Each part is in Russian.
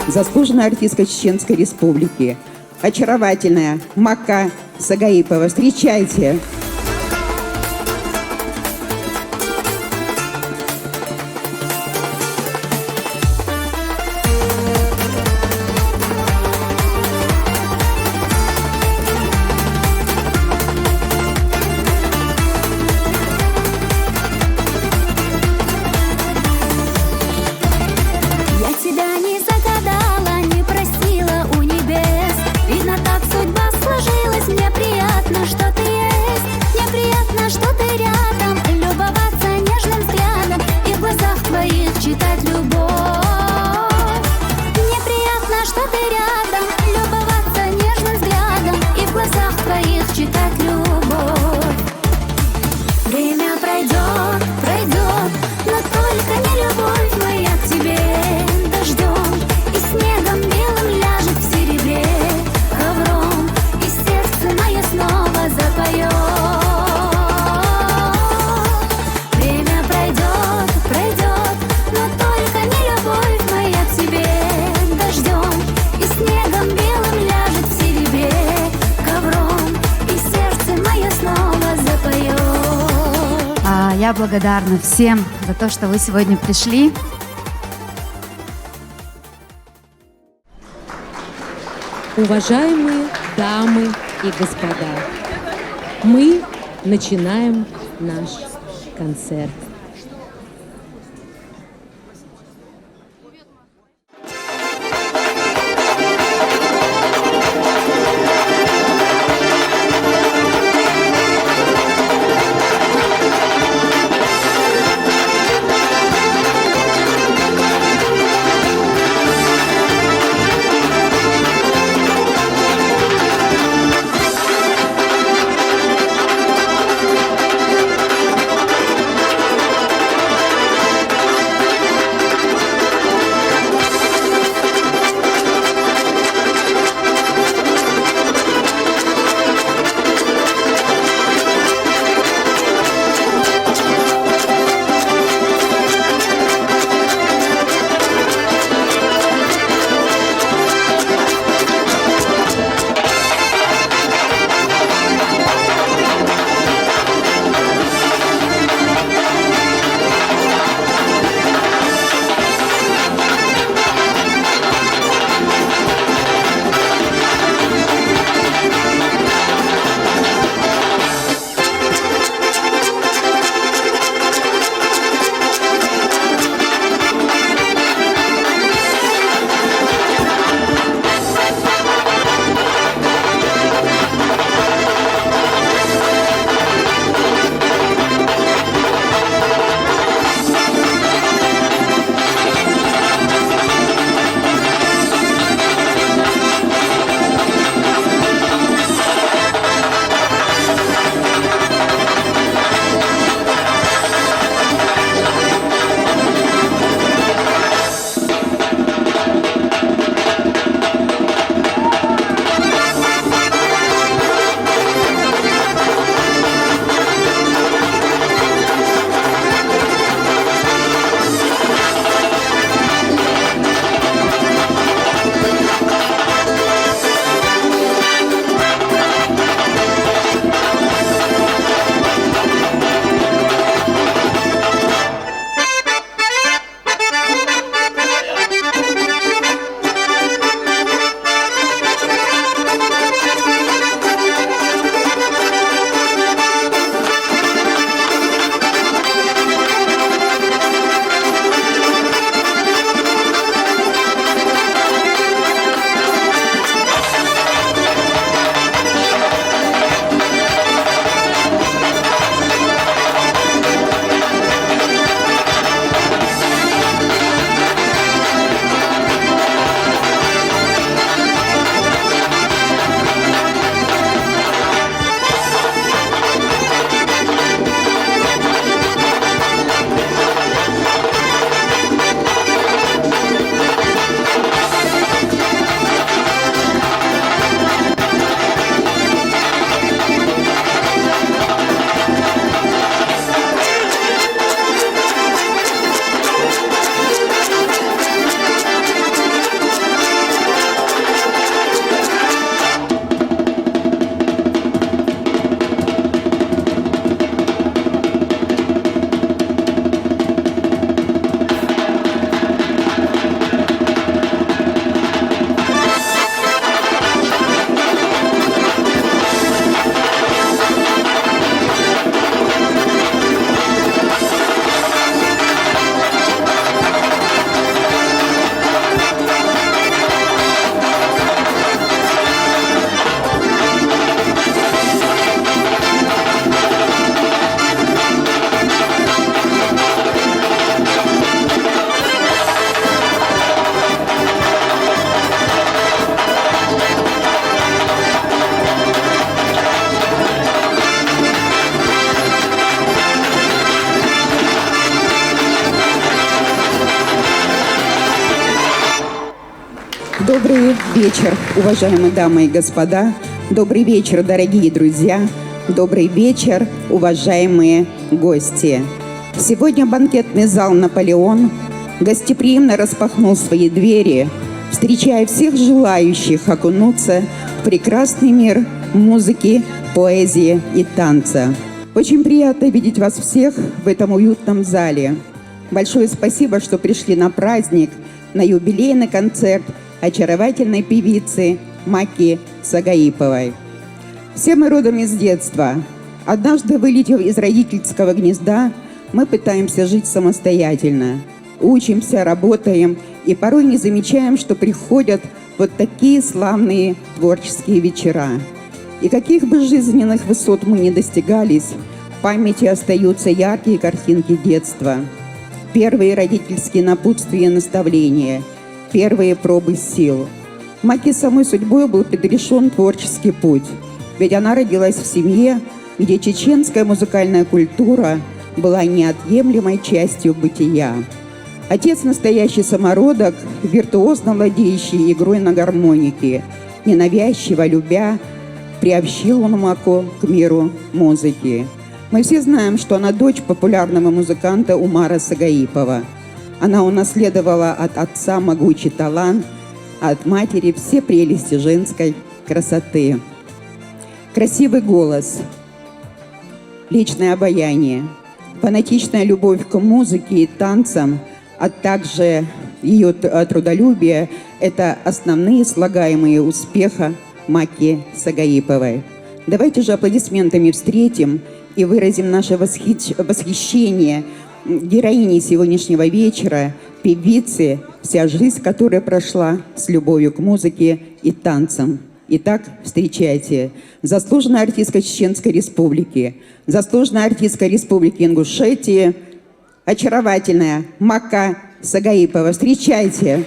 заслуженная артистка Чеченской Республики, очаровательная Мака Сагаипова. Встречайте! Я благодарна всем за то, что вы сегодня пришли. Уважаемые дамы и господа, мы начинаем наш концерт. Добрый вечер, уважаемые дамы и господа. Добрый вечер, дорогие друзья. Добрый вечер, уважаемые гости. Сегодня банкетный зал «Наполеон» гостеприимно распахнул свои двери, встречая всех желающих окунуться в прекрасный мир музыки, поэзии и танца. Очень приятно видеть вас всех в этом уютном зале. Большое спасибо, что пришли на праздник, на юбилейный концерт очаровательной певицы Маки Сагаиповой. Все мы родом из детства. Однажды, вылетев из родительского гнезда, мы пытаемся жить самостоятельно. Учимся, работаем и порой не замечаем, что приходят вот такие славные творческие вечера. И каких бы жизненных высот мы ни достигались, в памяти остаются яркие картинки детства. Первые родительские напутствия и наставления, первые пробы сил. Маке самой судьбой был предрешен творческий путь, ведь она родилась в семье, где чеченская музыкальная культура была неотъемлемой частью бытия. Отец настоящий самородок, виртуозно владеющий игрой на гармонике, ненавязчиво любя, приобщил он Маку к миру музыки. Мы все знаем, что она дочь популярного музыканта Умара Сагаипова. Она унаследовала от отца могучий талант, а от матери все прелести женской красоты. Красивый голос, личное обаяние, фанатичная любовь к музыке и танцам, а также ее трудолюбие – это основные слагаемые успеха Маки Сагаиповой. Давайте же аплодисментами встретим и выразим наше восхищение героиней сегодняшнего вечера, певицы, вся жизнь которой прошла с любовью к музыке и танцам. Итак, встречайте, заслуженная артистка Чеченской Республики, заслуженная артистка Республики Ингушетия, очаровательная Мака Сагаипова. Встречайте!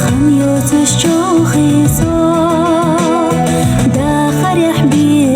خميوت الشوخ صار داخل يحبي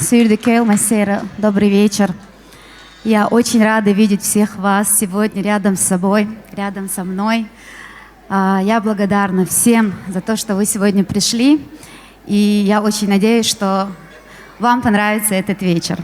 Сюрдекел Масера, добрый вечер. Я очень рада видеть всех вас сегодня рядом с собой, рядом со мной. Я благодарна всем за то, что вы сегодня пришли. И я очень надеюсь, что вам понравится этот вечер.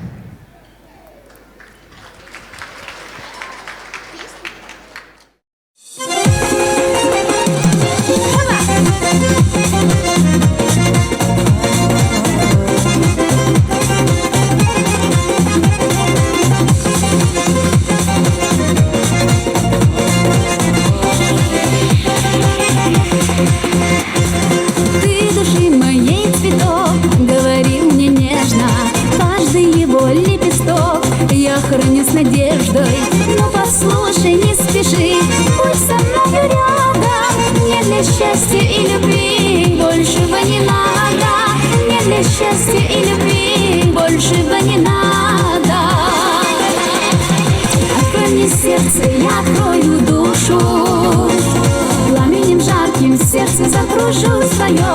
Храню с надеждой, но послушай, не спеши, будь со мною рядом. Мне для счастья и любви большего не надо. Мне для счастья и любви большего не надо. Открой мне сердце, я открою душу, пламенем жарким сердце закружу свое.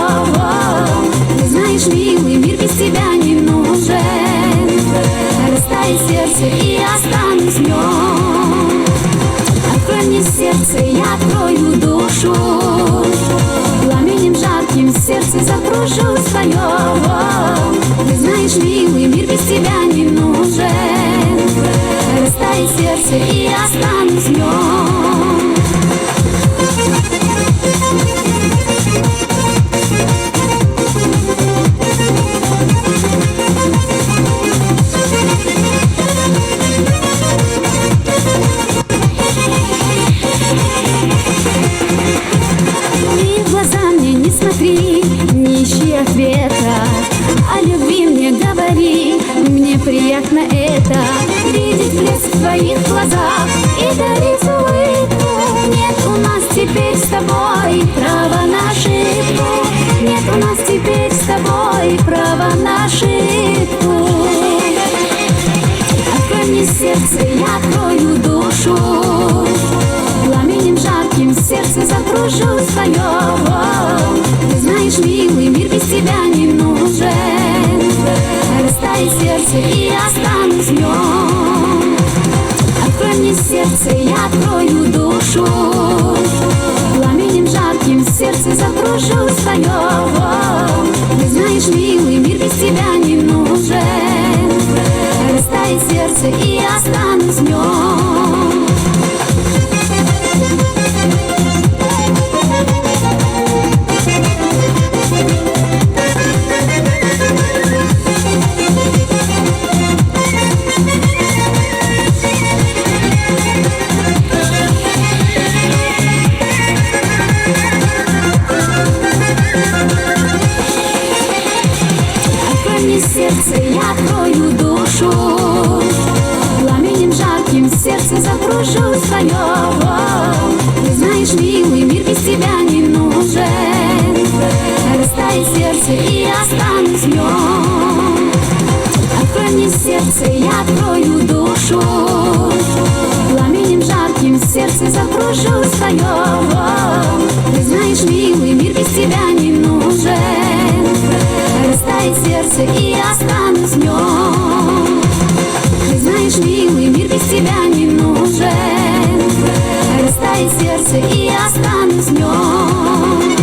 Ты знаешь, милый, мир без тебя не нужен. Растает сердце и останусь в нем. Открой мне сердце, я открою душу, пламенем жарким сердце закружу свое. Ты знаешь, милый, мир без тебя не нужен. Растает сердце и останусь в нем. Не ищи ответа, о любви мне говори. Мне приятно это, видеть блеск в твоих глазах и дарить улыбку. Нет у нас теперь с тобой права на ошибку. Нет у нас теперь с тобой права на ошибку. Открой мне сердце, я открою душу, пламенем жарким сердце закружу свое. Ты знаешь, милый, мир без тебя не нужен. Растает сердце и останусь в нем. Открой мне сердце, я открою душу, пламенем жарким сердце закружу свое. Ты знаешь, милый, мир без тебя не нужен. Растает сердце и останусь в нем. Сердце, я открою душу, пламенем жарким сердце закружу свое. Ты знаешь, милый, мир без тебя не нужен. Растает сердце и останусь в нем. Открой мне сердце, я открою душу, пламенем жарким сердце закружу свое. Ты знаешь, милый, мир без тебя не нужен. Растает сердце и останусь в нем. Ты знаешь, милый, мир без тебя не нужен. Растает сердце и останусь в нем.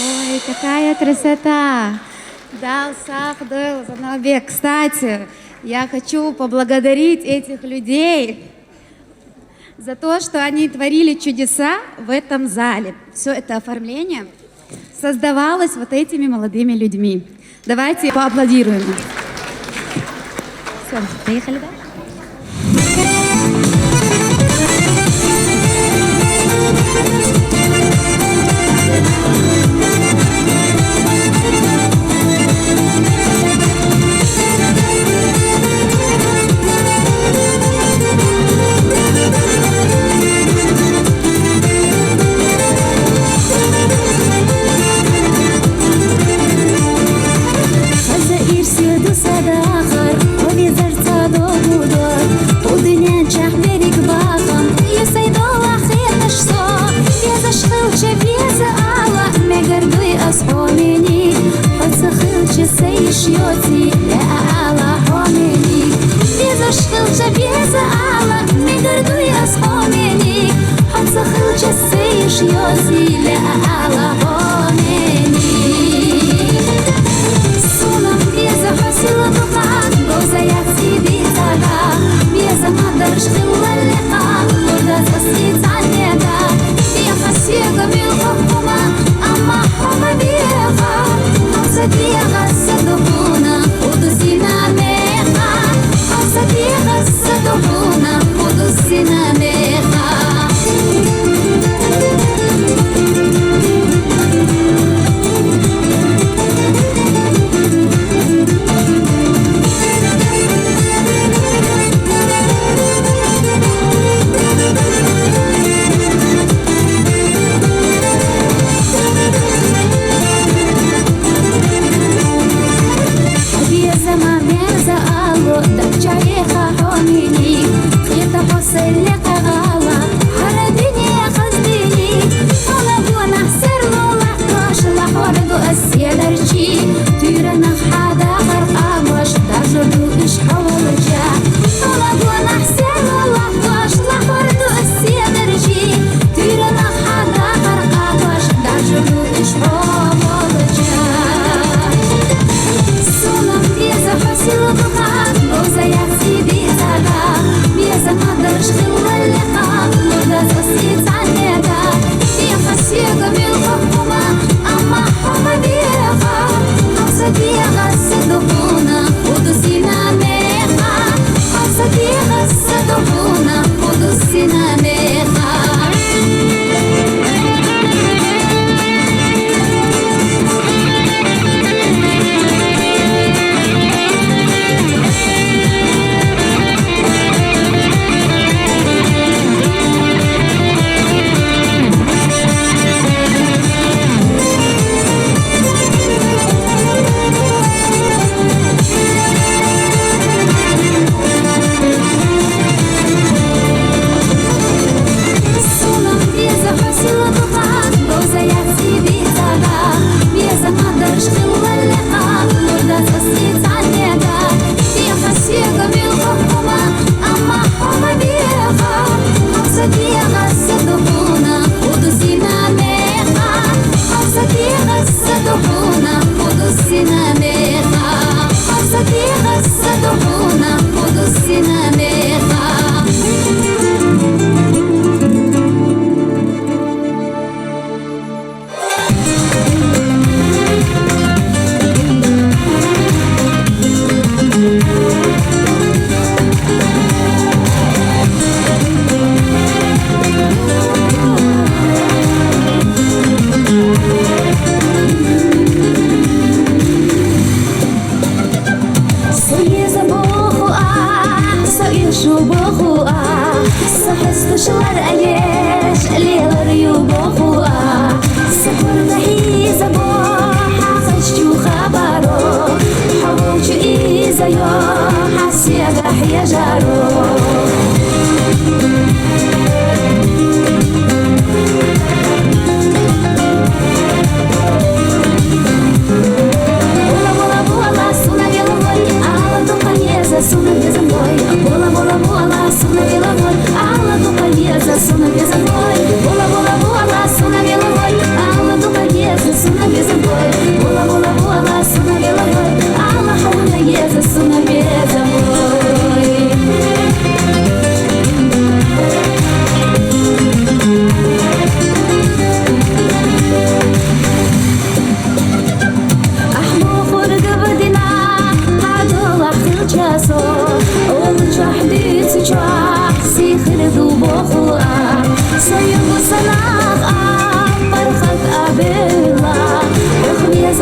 Ой, какая красота! Дал Сахдел Заналбек. Кстати, я хочу поблагодарить этих людей за то, что они творили чудеса в этом зале. Все это оформление создавалось вот этими молодыми людьми. Давайте поаплодируем. Все, поехали, да?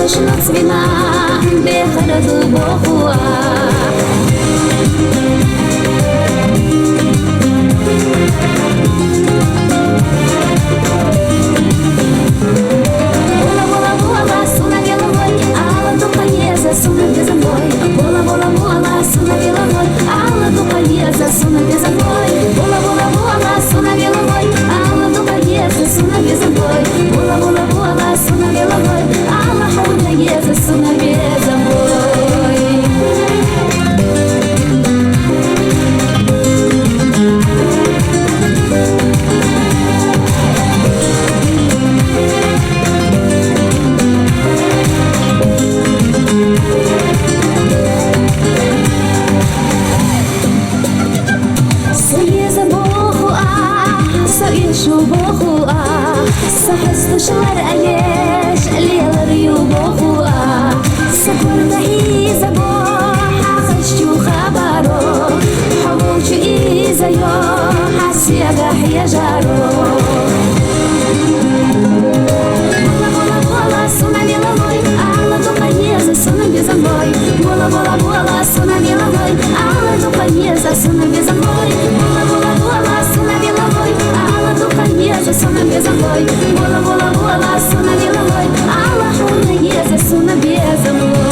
שנות צבינה בחרד ובוכוח Бола, бола, бола, суна беловой, ала духанеза, суна безомой. Бола, бола, бола, суна беловой, ала духанеза, суна безомой. Бола, бола, бола, суна беловой, ала духанеза, суна безомой. Бола, бола, бола, суна беловой, ала духанеза, суна безомой. سحست شهر أيش الليل ريوبه سكر دهي زبوح خشتو خبرو حبوش إيزا يو حسيا غحيا جارو Бола, бола, бола, суна беловой, ала духанеза, суна безомой. Бола, бола, бола, суна беловой, ала духанеза, суна безомой. Бола, бола, бола, суна беловой, ала духанеза, суна безомой. Бола, бола, бола, суна беловой, ала духанеза, суна безомой.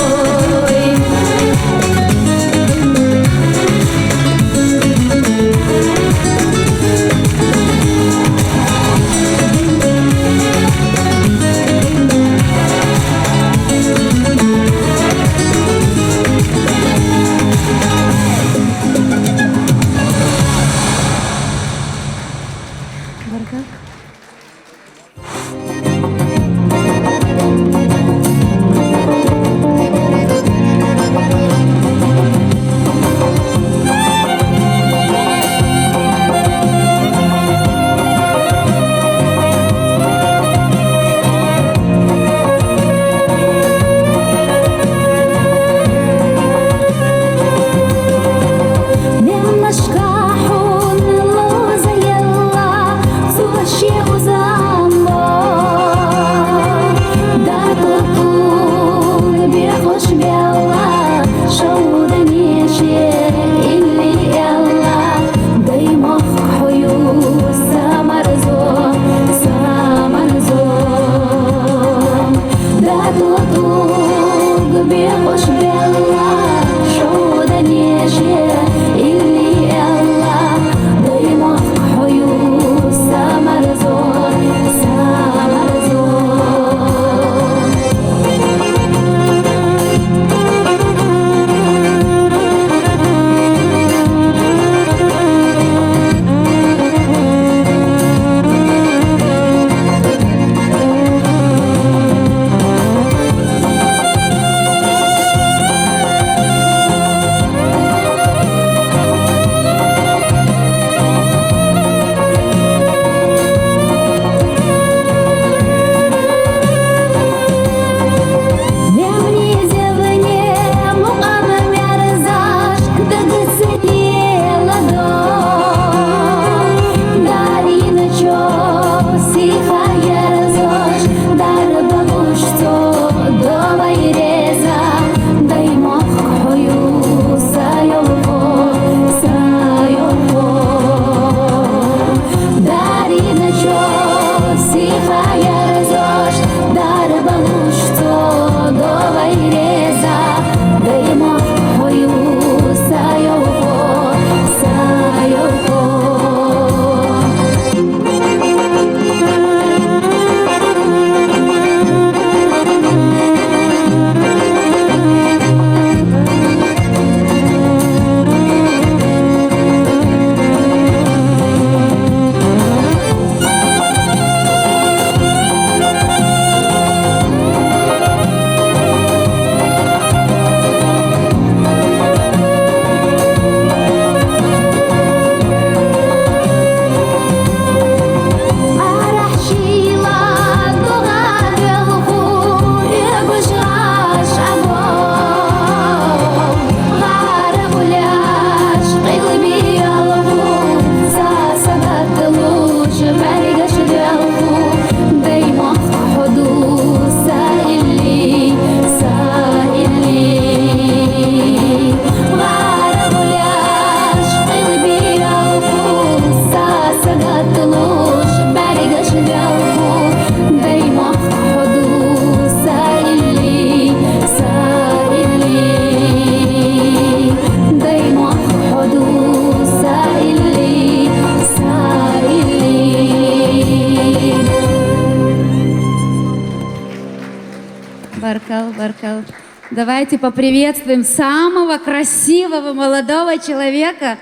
Баркал. Давайте поприветствуем самого красивого молодого человека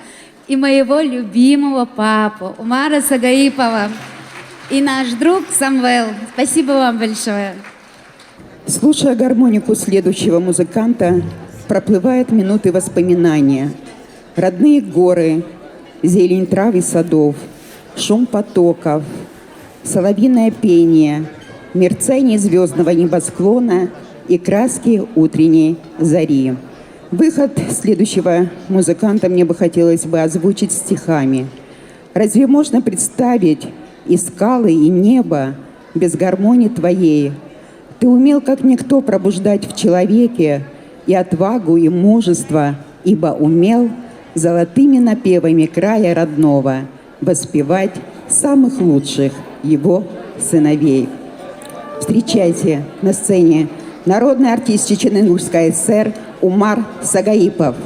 и моего любимого папу Умара Сагаипова и наш друг Самвел. Спасибо вам большое. Слушая гармонику следующего музыканта, проплывают минуты воспоминания. Родные горы, зелень трав и садов, шум потоков, соловьиное пение, мерцание звездного небосклона и краски утренней зари. Выход следующего музыканта мне бы хотелось бы озвучить стихами. Разве можно представить и скалы, и небо без гармонии твоей? Ты умел, как никто, пробуждать в человеке и отвагу, и мужество, ибо умел золотыми напевами края родного воспевать самых лучших его сыновей. Встречайте на сцене народный артист Чечен-Ингушской ССР Умар Сагаипов.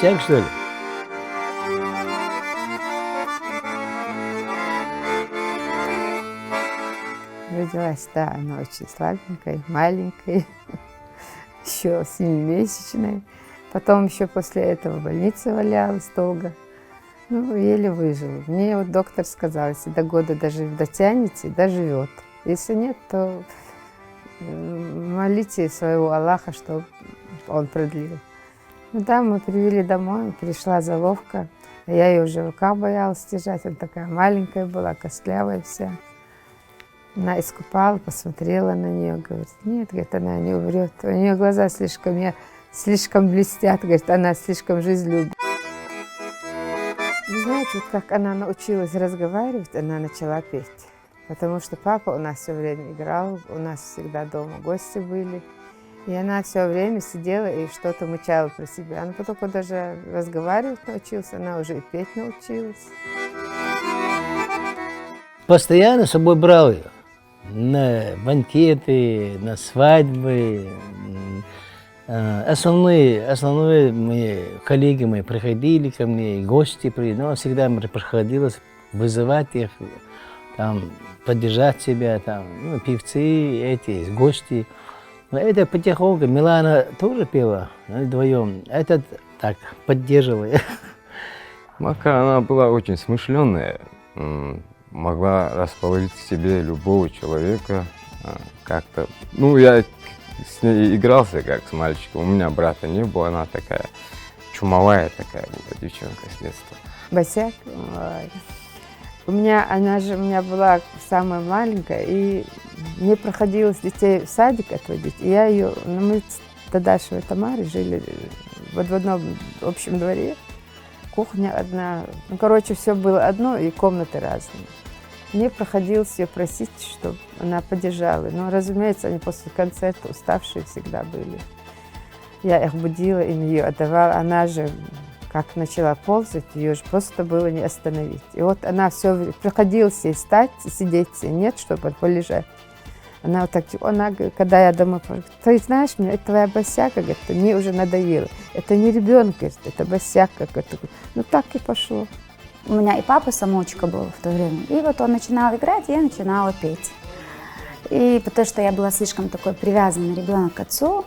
босяк, что ли? Родилась, да, она очень слабенькая, маленькая, еще 7-месячная. Потом еще после этого в больнице валялась долго. Ну, еле выжила. Мне вот доктор сказал, если до года дотянете, доживет. Если нет, то молите своего Аллаха, чтобы он продлил. Ну да, мы привели домой, пришла заловка. Я ее уже в руках боялась держать, она такая маленькая была, костлявая вся. Она искупала, посмотрела на нее, говорит, нет, говорит, она не умрет. У нее глаза слишком блестят, говорит, она слишком жизнь любит. Вы знаете, вот как она научилась разговаривать, она начала петь. Потому что папа у нас все время играл, у нас всегда дома гости были. И она все время сидела и что-то мычала про себя. Она потом даже разговаривать научилась, она уже и петь научилась. Постоянно с собой брал ее. На банкеты, на свадьбы. Основные мои коллеги мои приходили ко мне, гости приходили. Но всегда мне приходилось вызывать их, там, поддержать себя, там, ну, певцы, эти, гости. Но это потихоньку. Милана тоже пела вдвоем. Этот так поддерживала. Мака, она была очень смышленная, могла расположить к себе любого человека как-то. Ну, я с ней игрался как с мальчиком, у меня брата не было, она такая чумовая такая была девчонка с детства. Босяк. Она же у меня была самая маленькая, и мне приходилось детей в садик отводить. И я ее, мы с Дадашевой Тамарой жили в одном общем дворе, кухня одна. Ну, короче, все было одно, и комнаты разные. Мне приходилось ее просить, чтобы она поддержала. Но, разумеется, они после концерта уставшие всегда были. Я их будила, им ее отдавала. Она же, как начала ползать, ее же просто было не остановить. И вот она все приходилось ей встать, сидеть, нет, чтобы полежать. Она вот так, она, когда я домой говорю, ты знаешь, мне это твоя босяка, говорит, мне уже надоело. Это не ребенок, говорит, это босяка. Ну так и пошло. У меня и папа самоучка был в то время. И вот он начинал играть, и я начинала петь. И потому что я была слишком такой привязанный ребенок к отцу.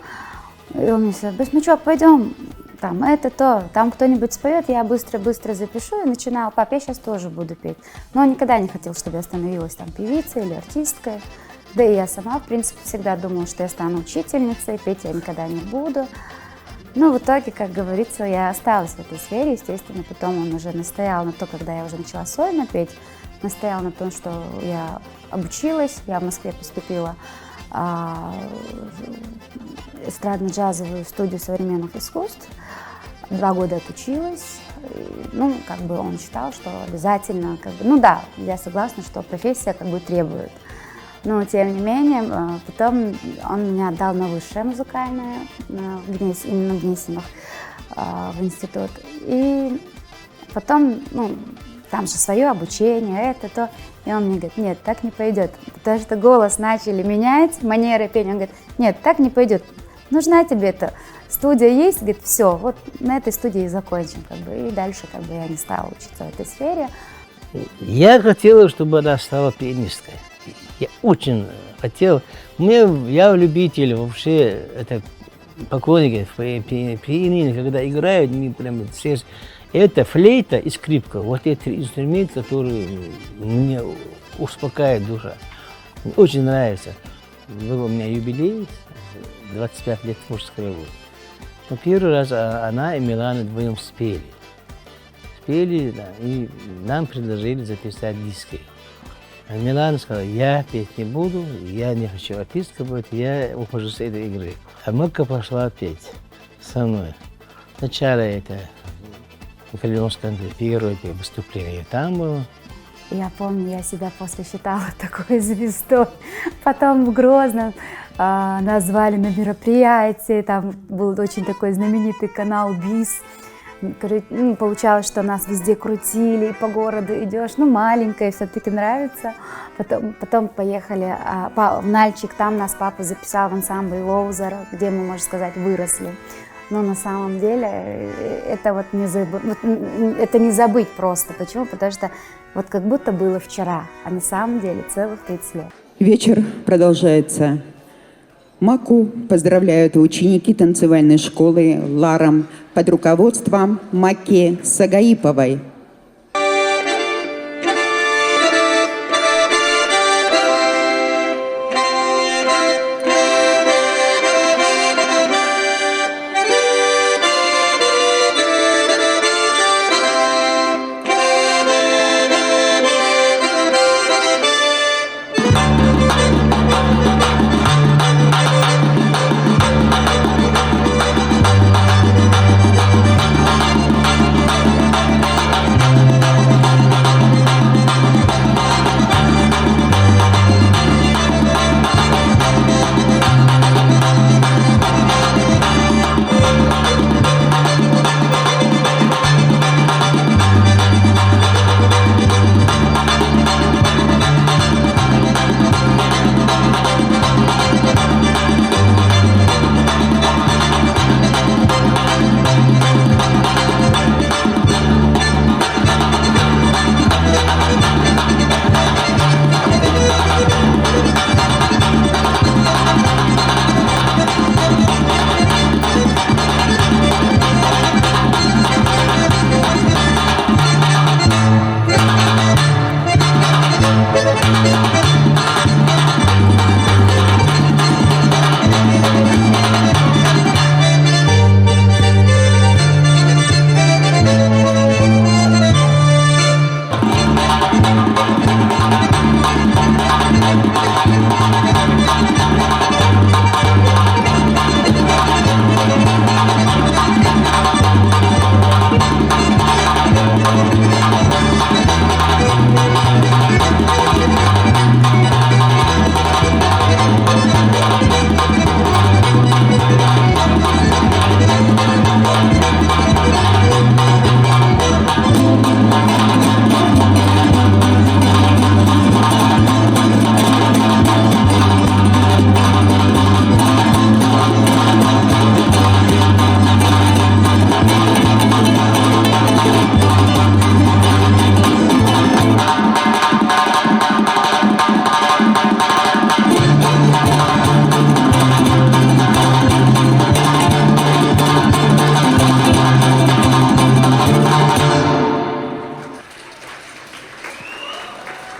И он мне сказал, Басмачок, пойдем, там это то, там кто-нибудь споет, я быстро-быстро запишу. И начинала, пап, я сейчас тоже буду петь. Но он никогда не хотел, чтобы я становилась там певицей или артисткой. Да и я сама, в принципе, всегда думала, что я стану учительницей, петь я никогда не буду. Ну, в итоге, как говорится, я осталась в этой сфере. Естественно, потом он уже настоял на то, когда я уже начала сольно петь, настоял на том, что я обучилась, я в Москве поступила в эстрадно-джазовую студию современных искусств, 2 года отучилась. Ну, как бы он считал, что обязательно, как бы, ну да, я согласна, что профессия как бы требует. Но, тем не менее, потом он меня отдал на высшее музыкальное, именно в Гнесинах, в институт. И потом, ну, там же свое обучение, это, то. И он мне говорит, нет, так не пойдет. Потому что голос начали менять, манеры пения. Он говорит, нет, так не пойдет. Нужна тебе эта студия есть? Говорит, все, вот на этой студии и закончим. Как бы. И дальше как бы я не стала учиться в этой сфере. Я хотела, чтобы она стала пианисткой. Я очень хотел. Я любитель вообще, это поклонники пианино, когда играют, мне прям сердце. Это флейта и скрипка. Вот эти 3 инструмента, которые мне успокаивают душа. Мне очень нравится. Был у меня юбилей, 25 лет творческой работы. Но первый раз она и Милана вдвоем спели. Спели, да, и нам предложили записать диски. А Милана сказала, я петь не буду, я не хочу артисткой быть, я ухожу с этой игры. А Макка пошла петь со мной. Сначала это в Калиновском первое выступление там было. Я помню, я себя после считала такой звездой. Потом в Грозном назвали на мероприятии, там был очень такой знаменитый канал БИС. Ну, получалось, что нас везде крутили, и по городу идешь, ну, маленькая, все-таки нравится. Потом поехали в Нальчик, там нас папа записал в ансамбль Лоузера, где мы, можно сказать, выросли. но на самом деле это вот это не забыть просто. Почему? Потому что вот как будто было вчера, а на самом деле целых 30 лет. Вечер продолжается. Маку поздравляют ученики танцевальной школы «Ларам» под руководством Маки Сагаиповой.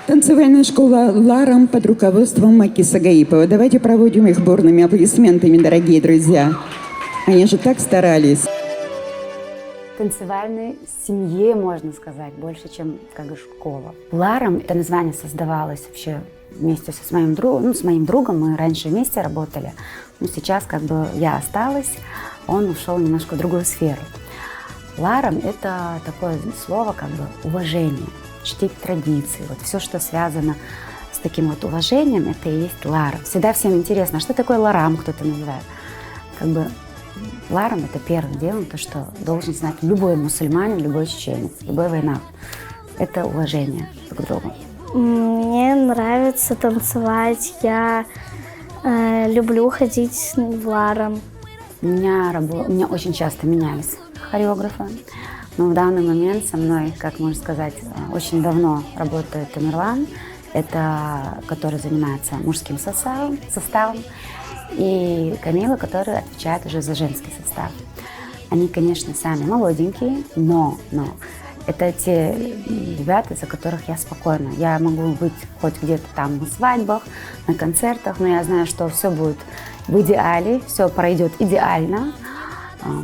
Танцевальная школа «Ларам» под руководством Маки Сагаиповой. Давайте проводим их бурными аплодисментами, дорогие друзья. Они же так старались. Танцевальной семье, можно сказать, больше, чем как бы школа. «Ларам» — это название создавалось вообще вместе с моим другом. Мы раньше вместе работали. Но сейчас как бы я осталась, он ушел немножко в другую сферу. «Ларам» — это такое слово как бы уважение, чтить традиции. Вот все, что связано с таким вот уважением, это и есть «Ларам». Всегда всем интересно, а что такое «Ларам» кто-то называет. Как бы «Ларам» — это первым делом то, что должен знать любой мусульманин, любой чеченец, любой военный. Это уважение друг к другу. Мне нравится танцевать, я люблю ходить в «Ларам». У меня очень часто менялись хореографы, но в данный момент со мной, как можно сказать, очень давно работает Тамерлан, это который занимается мужским составом, и Камила, которая отвечает уже за женский состав. Они, конечно, сами молоденькие, но это те ребята, за которых я спокойна. Я могу быть хоть где-то там на свадьбах, на концертах, но я знаю, что все будет в идеале, все пройдет идеально,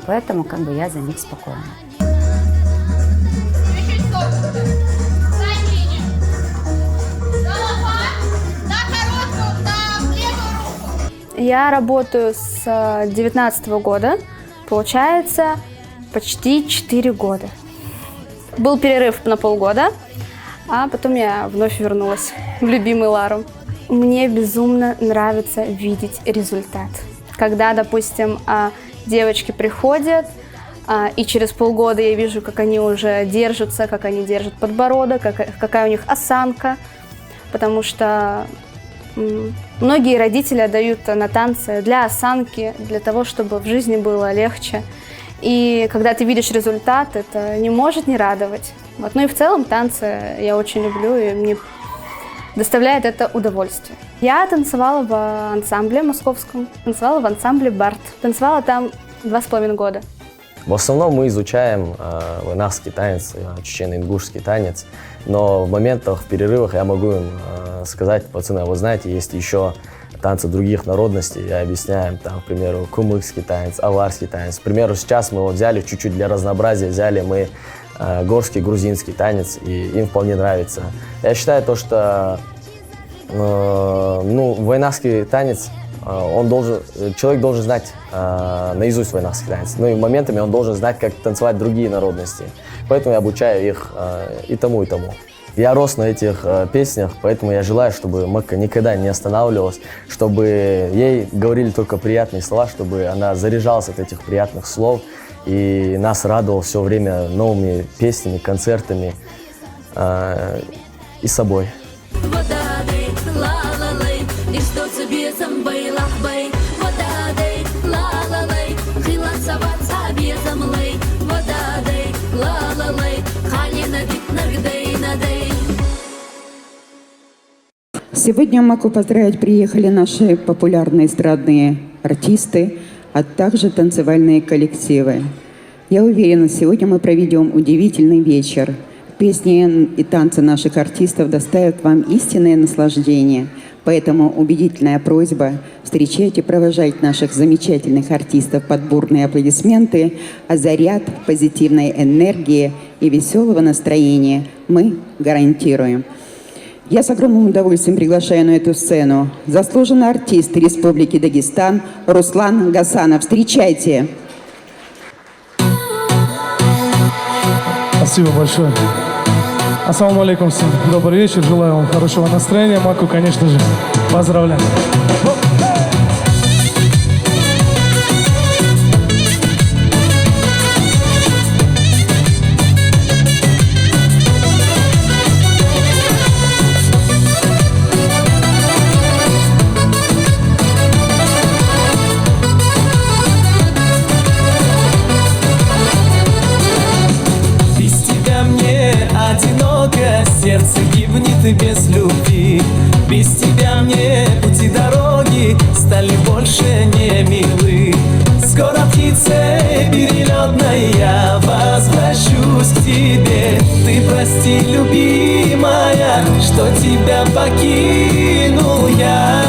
поэтому как бы я за них спокойна. Я работаю с 2019 года, получается, почти 4 года. Был перерыв на полгода, а потом я вновь вернулась в любимый «Ларам». Мне безумно нравится видеть результат. Когда, допустим, девочки приходят, и через полгода я вижу, как они уже держатся, как они держат подбородок, какая у них осанка, потому что многие родители отдают на танцы для осанки, для того, чтобы в жизни было легче. И когда ты видишь результат, это не может не радовать. Вот. Ну и в целом танцы я очень люблю, и мне доставляет это удовольствие. Я танцевала в ансамбле московском, танцевала в ансамбле «Барт». Танцевала там 2,5 года. В основном мы изучаем войнахский танец, чечено-ингушский танец, но в моментах, в перерывах я могу им сказать: пацаны, вы знаете, есть еще танцы других народностей, я объясняю, там, к примеру, кумыкский танец, аварский танец. К примеру, сейчас мы вот взяли чуть-чуть для разнообразия, взяли мы горский грузинский танец, и им вполне нравится. Я считаю то, что войнахский танец, человек должен знать наизусть войнахский танец, ну и моментами он должен знать, как танцевать другие народности. Поэтому я обучаю их и тому, и тому. Я рос на этих песнях, поэтому я желаю, чтобы Макка никогда не останавливалась, чтобы ей говорили только приятные слова, чтобы она заряжалась от этих приятных слов и нас радовала все время новыми песнями, концертами и собой. Сегодня Маку поздравить приехали наши популярные эстрадные артисты, а также танцевальные коллективы. Я уверена, сегодня мы проведем удивительный вечер. Песни и танцы наших артистов доставят вам истинное наслаждение. Поэтому убедительная просьба – встречайте и провожайте наших замечательных артистов под бурные аплодисменты, а заряд позитивной энергии и веселого настроения мы гарантируем. Я с огромным удовольствием приглашаю на эту сцену заслуженный артист Республики Дагестан Руслан Гасанов. Встречайте! Спасибо большое. Ассаламу алейкум всем. Добрый вечер. Желаю вам хорошего настроения. Маку, конечно же, поздравляю. Сердце гибнет и без любви. Без тебя мне пути дороги стали больше не милы. Скоро птицей перелетной я возвращусь к тебе. Ты прости, любимая, что тебя покинул я.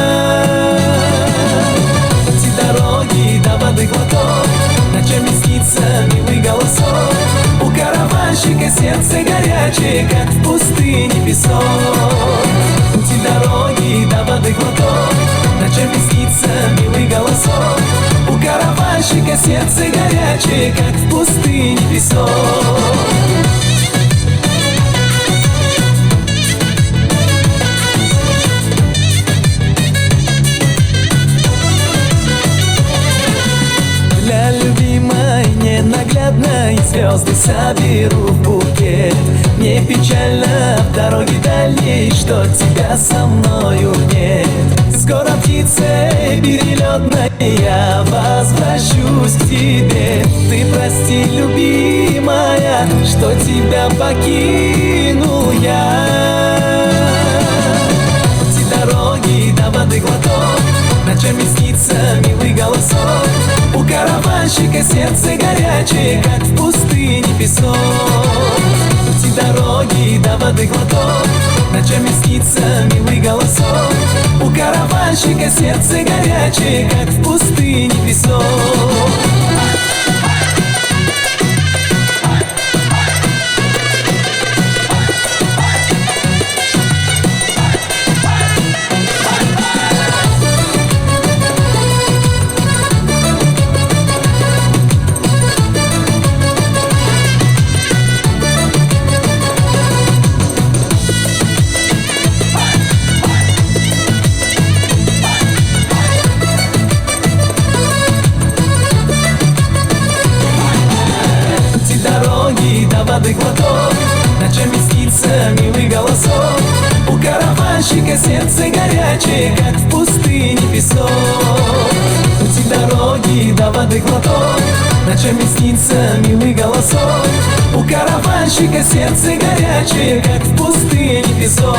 Пути дороги до воды глоток, ночами снится милый голосок. У караванщика сердце горячее, как в пустыне песок. Пути дороги до воды глоток, ночами снится милый голосок. У караванщика сердце горячее, как в пустыне песок. Для любимой ненаглядной звезды соберу в букет. Мне печально в дороге дальней, что тебя со мною нет. Скоро птицей перелетной я возвращусь к тебе. Ты прости, любимая, что тебя покинул я. Пути дороги до воды глоток, ночами снится милый голосок. У караванщика сердце горячее, как в пустыне песок. Пути дороги до воды глоток, ночами снится милый голосок. У караванщика сердце горячее, как в пустыне песок. Воды глоток, ночами снится милый голосок. У караванщика сердце горячее, как в пустыне песок. Пути дороги дороги до воды глоток, ночами снится милый голосок. У караванщика сердце горячее, как в пустыне песок.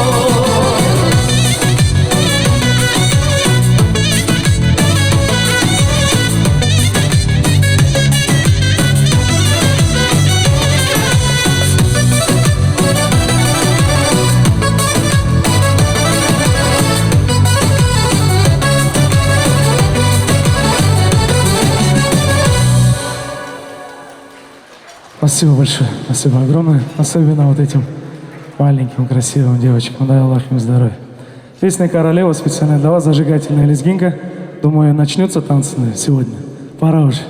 Спасибо большое, спасибо огромное. Особенно вот этим маленьким красивым девочкам. Дай Аллах им здоровья. Песня «Королева» специально для вас, зажигательная лезгинка. Думаю, начнется танцы сегодня. Пора уже.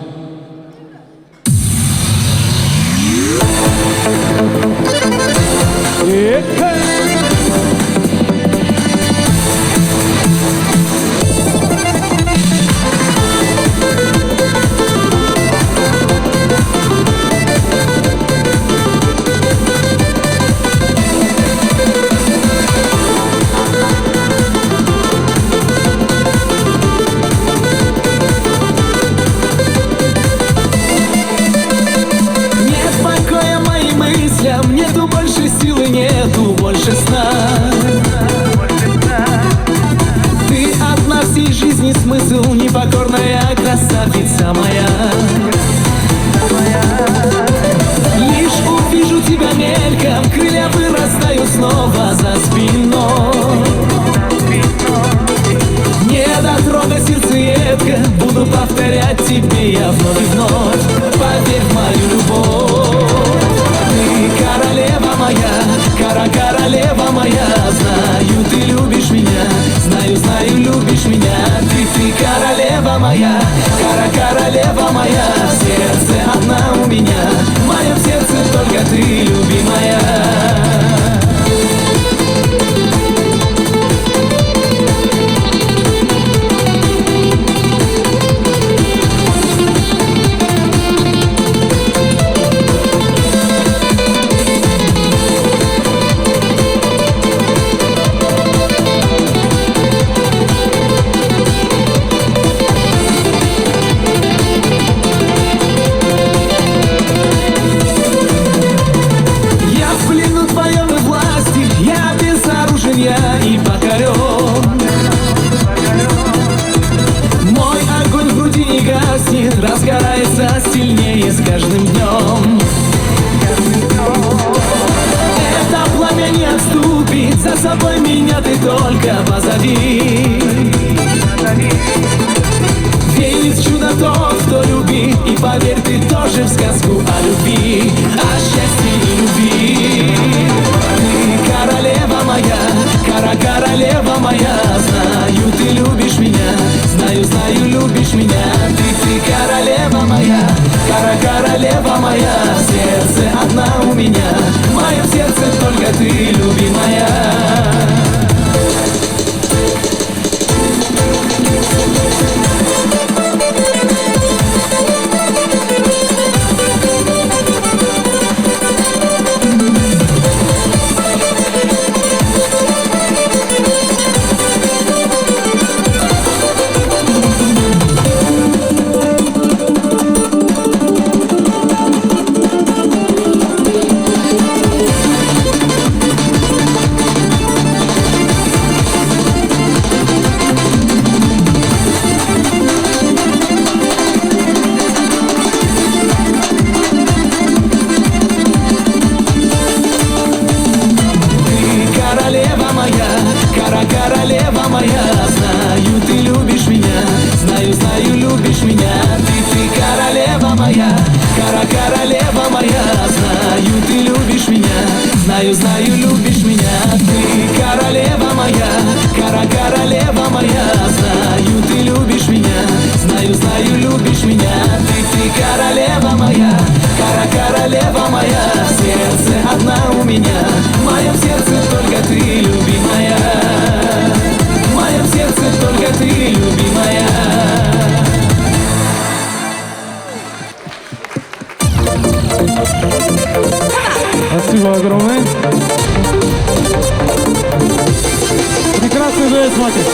Нету больше силы, нету больше сна. Ты одна всей жизни смысл, непокорная красавица моя. Лишь увижу тебя мельком, крылья вырастают снова за спиной. Недотрога сердцеедка, буду повторять тебе я вновь и вновь. Поверь в мою любовь. Ты королева моя, королева моя. Знаю, ты любишь меня, знаю, любишь меня. Ты королева моя, королева моя. В сердце одна у меня, в моем сердце только ты, любимая. И покорен. Мой огонь в груди не гаснет, разгорается сильнее с каждым днем. Это пламя не отступит, за собой меня ты только позови. Верит в чудо тот, кто любит, и поверь, ты тоже в сказку о любви, о счастье и любви. Ты королева моя, королева моя. Знаю, ты любишь меня, знаю, любишь меня. Ты королева моя, королева моя. В сердце одна у меня, в моем сердце только ты, любимая. Королева моя, знаю, ты любишь меня, знаю, любишь меня. Ты королева моя, королева моя. Знаю, ты любишь меня, знаю, любишь меня. Ты королева моя, королева моя. Знаю, ты любишь меня, знаю, любишь меня. Ты королева моя, королева моя. В сердце одна у меня, в моем сердце только ты, любимая. В моем сердце только ты, любимая. Спасибо огромное. Прекрасный дуэт, смотрите.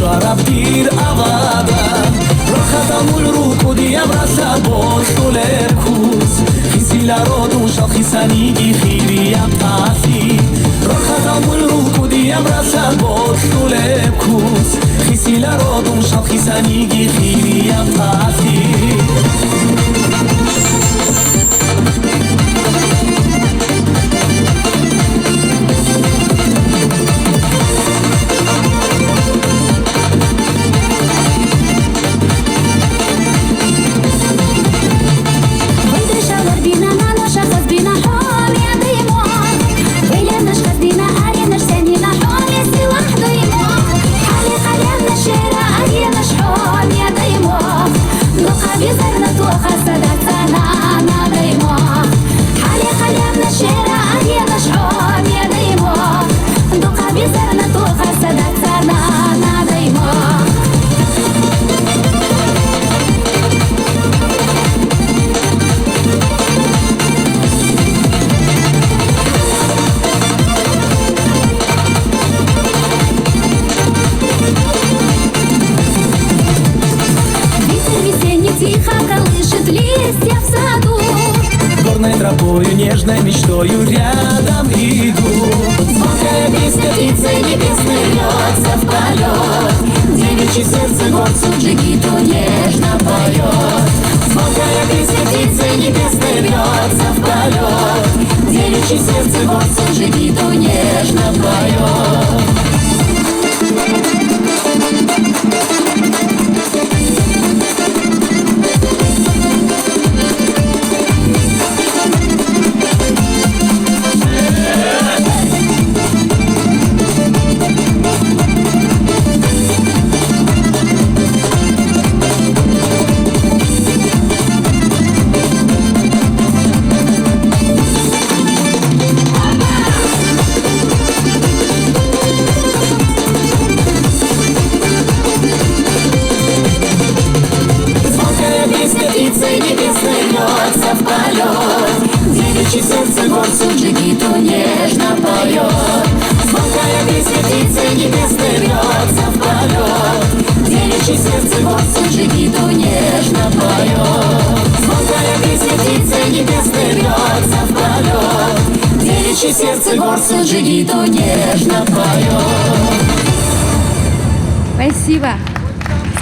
شاربگیر آوادم رخدم رو کدیم رسا باز دلر کوز خیسی لرادون شا خیسانیگی خیریم تاثی رخدم رو کدیم رسا باز دلر کوز خیسی لرادون شا خیسانیگی خیریم تاثی нежной мечтою рядом иду. Звонкая песня птицы небесной льется в полет. Девичье сердце горцу джигиту нежно поет. Звонкая песня птицы небесной льется в полет. Девичье сердце горцу джигиту нежно поет. Девичье сердце горцу джигиту нежно поет. Звонкая песня птицы небесной льется в полет. Девичье сердце горцу джигиту нежно поет. Звонкая песня птицы небесной льется в полет. Девичье сердце горцу джигиту нежно поет. Спасибо.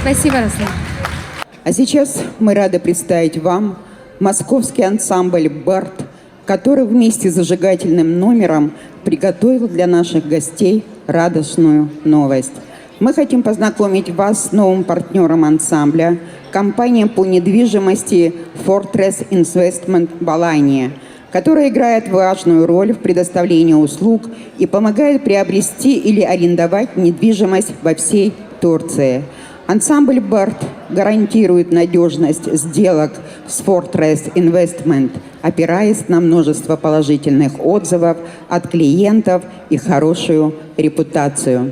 Спасибо, Руслан. А сейчас мы рады представить вам московский ансамбль «Бард», который вместе с зажигательным номером приготовил для наших гостей радостную новость. Мы хотим познакомить вас с новым партнером ансамбля, компанией по недвижимости Fortress Investment Balania, которая играет важную роль в предоставлении услуг и помогает приобрести или арендовать недвижимость во всей Турции. Ансамбль «Бард» гарантирует надежность сделок с Fortress Investment, опираясь на множество положительных отзывов от клиентов и хорошую репутацию.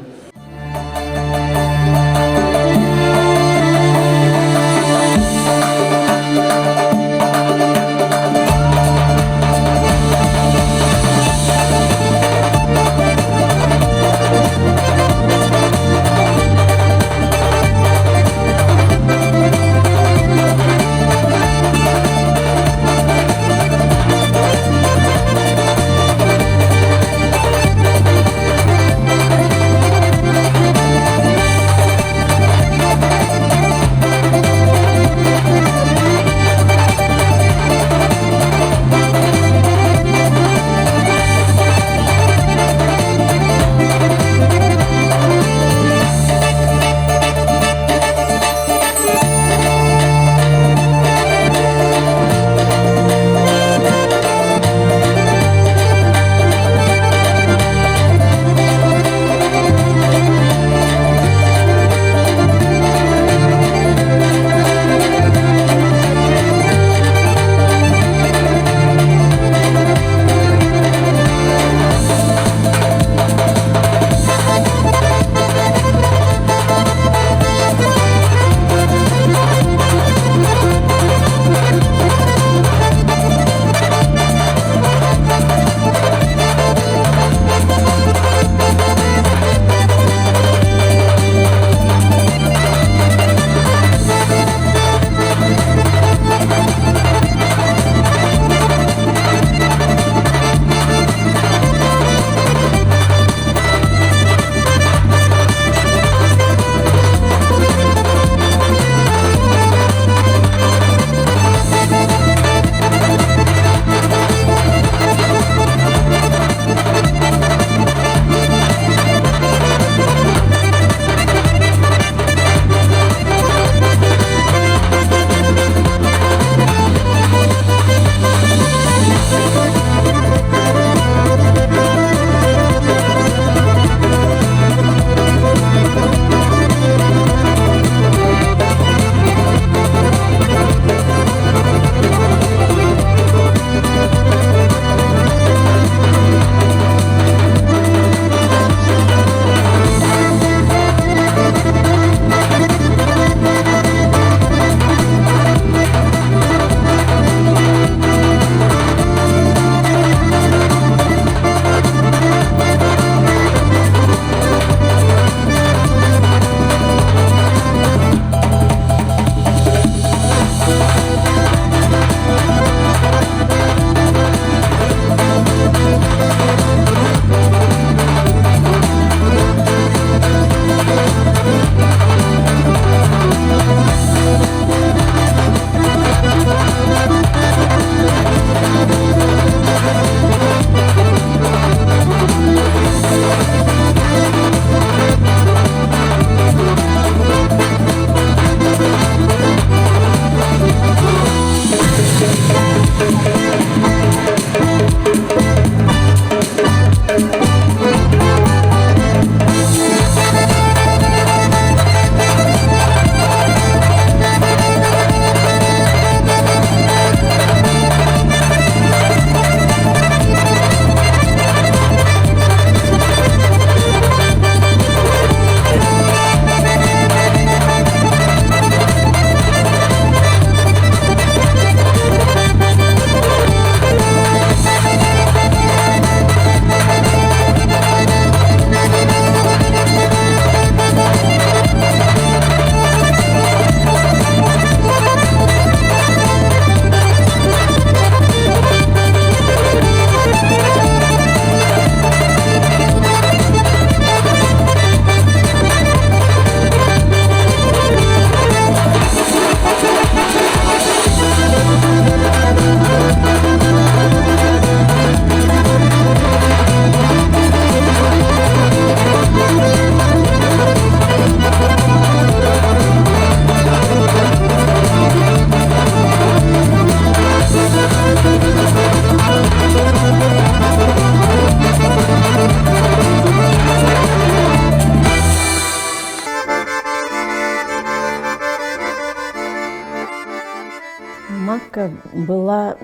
Макка была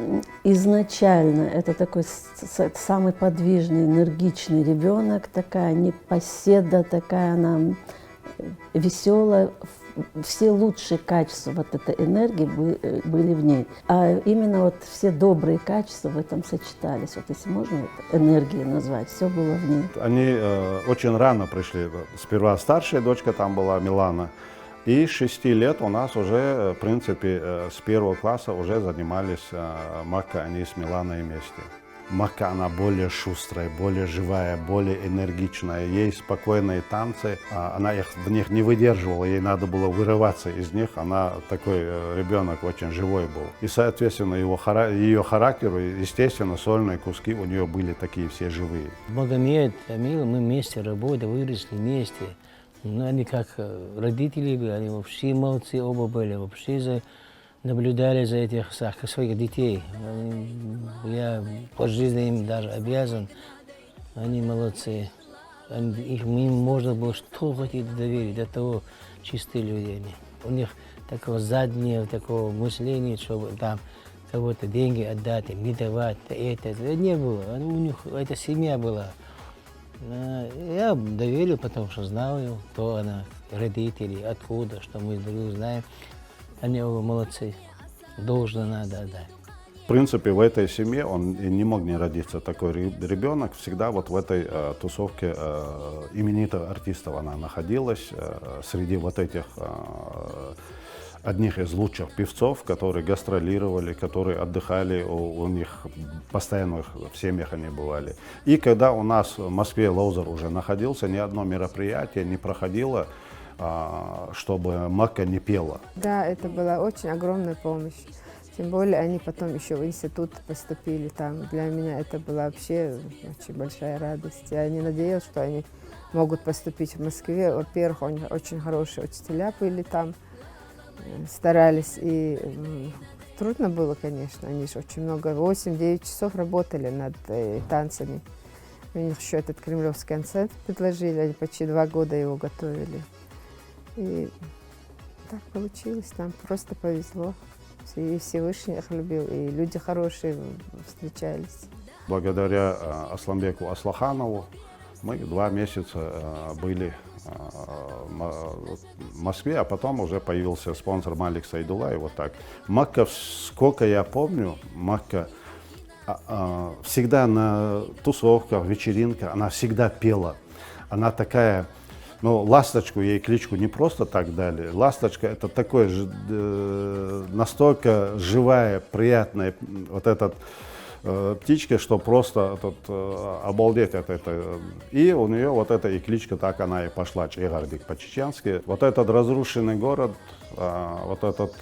изначально, это такой самый подвижный, энергичный ребенок, такая непоседа, такая она веселая. Все лучшие качества вот этой энергии были в ней. А именно вот все добрые качества в этом сочетались. Вот если можно это энергией назвать, все было в ней. Они очень рано пришли. Сперва старшая дочка там была, Милана. И с 6 лет у нас уже, в принципе, с 1 класса уже занимались Макка, они с Миланой вместе. Макка, она более шустрая, более живая, более энергичная. Ей спокойные танцы, она в них не выдерживала, ей надо было вырываться из них. Она такой ребенок очень живой был. И, соответственно, ее характеру, естественно, сольные куски у нее были такие все живые. Магомед, Амил, мы вместе работали, выросли вместе. Ну, они как родители были, они вообще молодцы оба были, вообще наблюдали за этих своих детей. Я по жизни им даже обязан. Они молодцы. Им можно было что хотите доверить, до того чистые люди они. У них такого заднего такого мышления, чтобы там кого-то деньги отдать, им не давать, это не было. У них эта семья была. Я доверил, потому что знал ее, кто она, родители, откуда, что мы друг знаем. Они оба молодцы. Должно надо отдать. В принципе, в этой семье он и не мог не родиться такой ребенок. Всегда вот в этой тусовке именитых артистов она находилась. Среди вот этих одних из лучших певцов, которые гастролировали, которые отдыхали, у них постоянно в семьях они бывали. И когда у нас в Москве Лоузер уже находился, ни одно мероприятие не проходило, чтобы Макка не пела. Да, это была очень огромная помощь. Тем более они потом еще в институт поступили там. Для меня это была вообще очень большая радость. Я не надеялась, что они могут поступить в Москве. Во-первых, у них очень хорошие учителя были там, старались. И трудно было, конечно. Они же очень много, 8-9 часов работали над танцами. У них еще этот кремлевский концерт предложили, они почти 2 года его готовили. И так получилось, нам просто повезло. И Всевышний их любил, и люди хорошие встречались. Благодаря Асламбеку Аслаханову мы 2 месяца были в Москве, а потом уже появился спонсор Малик Сайдулла, и вот так. Макка, сколько я помню, Макка всегда на тусовках, вечеринках, она всегда пела. Она такая... Но ласточку, ей кличку не просто так дали. Ласточка — это такой же, настолько живая, приятная вот эта птичка, что просто обалдеть от этого. И у нее вот эта и кличка, так она и пошла, Чайгардик по-чеченски. Вот этот разрушенный город, вот этот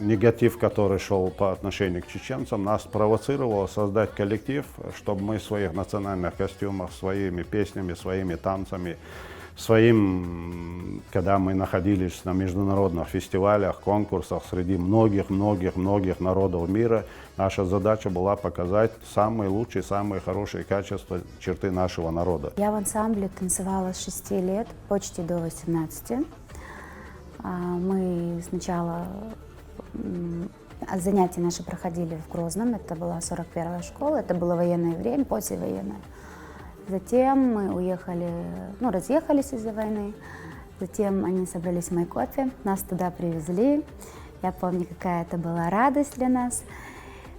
негатив, который шел по отношению к чеченцам, нас провоцировало создать коллектив, чтобы мы в своих национальных костюмах, своими песнями, своими танцами, когда мы находились на международных фестивалях, конкурсах среди многих народов мира, наша задача была показать самые лучшие, самые хорошие качества, черты нашего народа. Я в ансамбле танцевала с 6 лет, почти до 18. Мы сначала занятия наши проходили в Грозном, это была 41-я школа, это было военное время, послевоенное. Затем мы уехали, разъехались из-за войны. Затем они собрались в Майкопе, нас туда привезли. Я помню, какая это была радость для нас.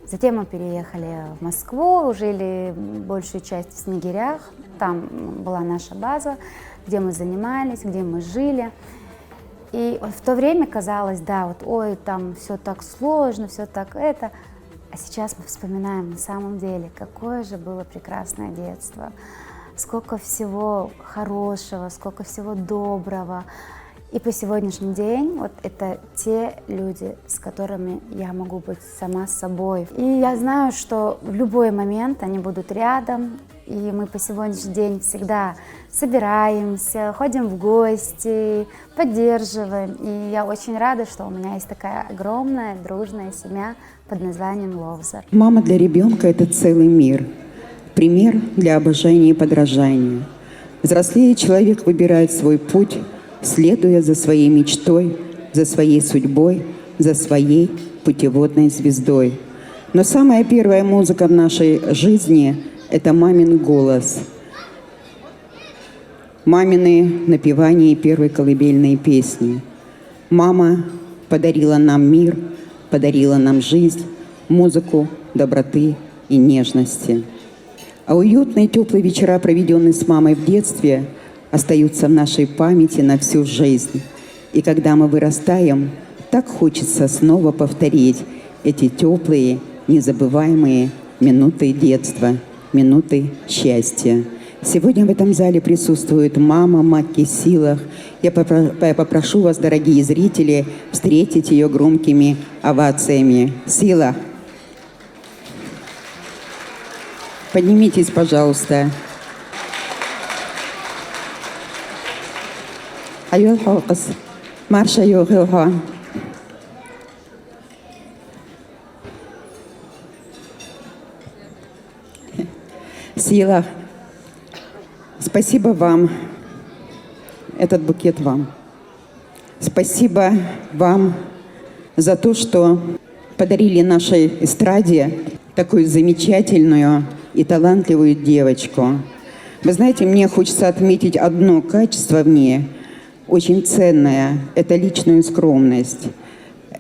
Затем мы переехали в Москву, жили большую часть в Снегирях. Там была наша база, где мы занимались, где мы жили. И в то время казалось, там все так сложно, все так это. А сейчас мы вспоминаем на самом деле, какое же было прекрасное детство, сколько всего хорошего, сколько всего доброго. И по сегодняшний день вот это те люди, с которыми я могу быть сама собой. И я знаю, что в любой момент они будут рядом, и мы по сегодняшний день всегда собираемся, ходим в гости, поддерживаем. И я очень рада, что у меня есть такая огромная, дружная семья под названием Лоузер. Мама для ребенка – это целый мир. Пример для обожания и подражания. Взрослее человек выбирает свой путь, следуя за своей мечтой, за своей судьбой, за своей путеводной звездой. Но самая первая музыка в нашей жизни – это мамин голос. Мамины напевания первой колыбельной песни. Мама подарила нам мир, подарила нам жизнь, музыку, доброты и нежности. А уютные теплые вечера, проведенные с мамой в детстве, остаются в нашей памяти на всю жизнь. И когда мы вырастаем, так хочется снова повторить эти теплые, незабываемые минуты детства, минуты счастья. Сегодня в этом зале присутствует мама Макки Силах. Я попрошу вас, дорогие зрители, встретить ее громкими овациями. Силах, поднимитесь, пожалуйста. Айол Хокас, Марша Йохилха. Силах, спасибо вам. Этот букет вам. Спасибо вам за то, что подарили нашей эстраде такую замечательную и талантливую девочку. Вы знаете, мне хочется отметить одно качество в ней, очень ценное. Это личную скромность.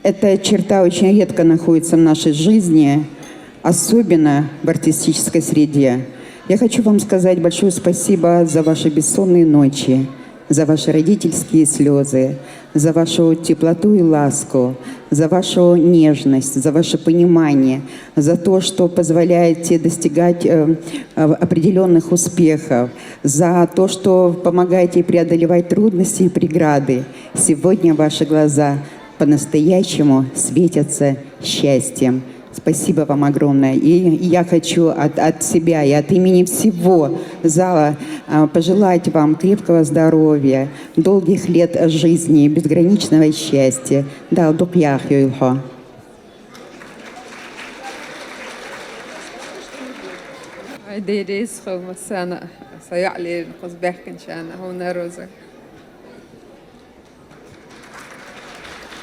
Эта черта очень редко находится в нашей жизни, особенно в артистической среде. Я хочу вам сказать большое спасибо за ваши бессонные ночи, за ваши родительские слезы, за вашу теплоту и ласку, за вашу нежность, за ваше понимание, за то, что позволяете достигать определенных успехов, за то, что помогаете преодолевать трудности и преграды. Сегодня ваши глаза по-настоящему светятся счастьем. Спасибо вам огромное. И я хочу от себя и от имени всего зала пожелать вам крепкого здоровья, долгих лет жизни, безграничного счастья. Да, дукьях юльхо. Айдерис ховасана саяли козбехканчана хонароза.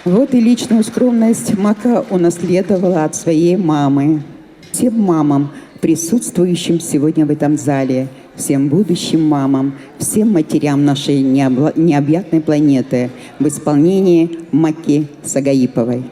Вот и личную скромность Мака унаследовала от своей мамы. Всем мамам, присутствующим сегодня в этом зале, всем будущим мамам, всем матерям нашей необъятной планеты в исполнении Макки Сагаиповой.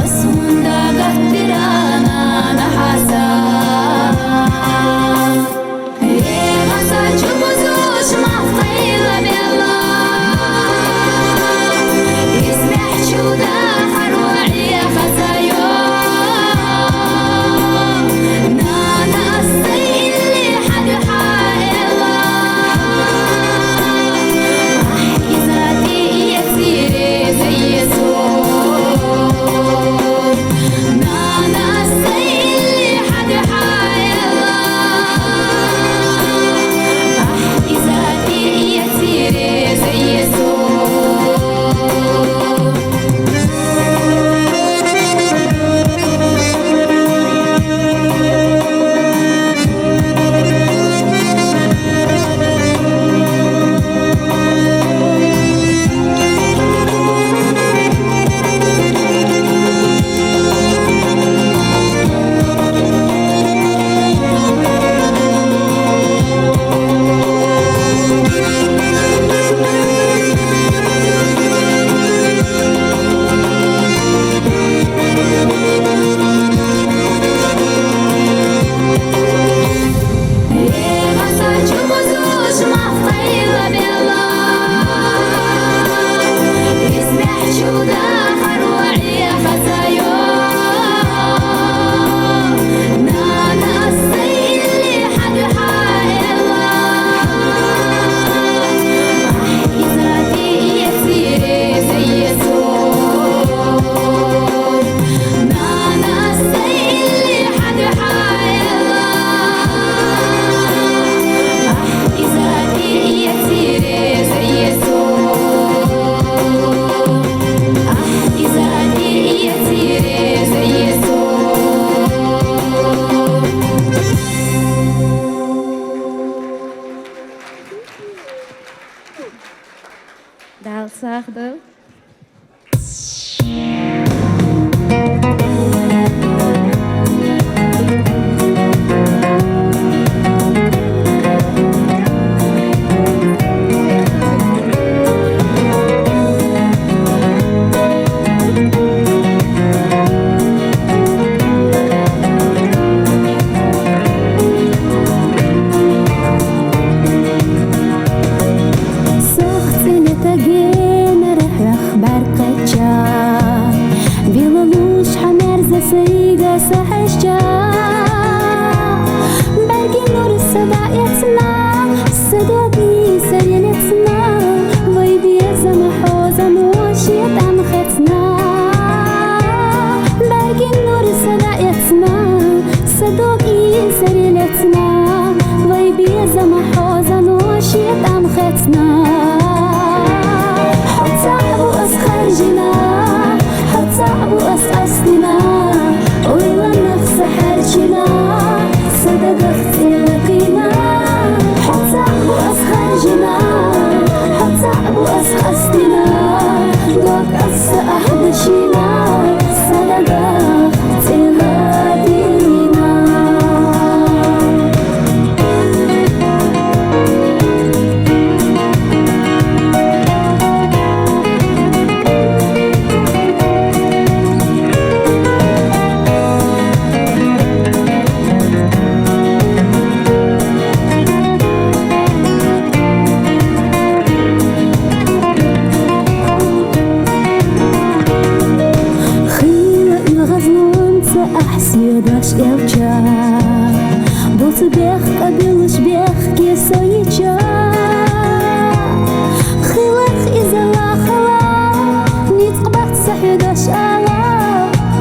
Asmunda gahtirana наш элча. Болсыбех кабилышбех кесоича. Хилах изала хала, нитқбат сахидаш ала.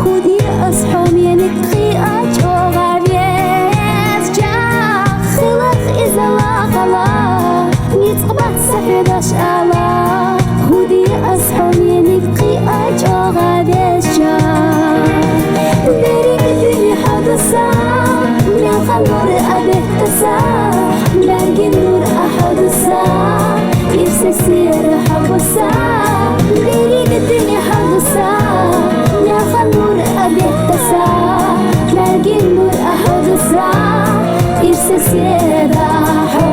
Худи асхом янитхи ачога весча. Хилах изала хала, нитқбат сахидаш ала. Худи асхом янитхи ачога весча. Берик дини хадаса, мяха нур абехтаса, берги нур ахадаса, ивсе сир хабаса. Берик дини хадаса, мяха нур абехтаса, берги нур ахадаса, ивсе сир хабаса.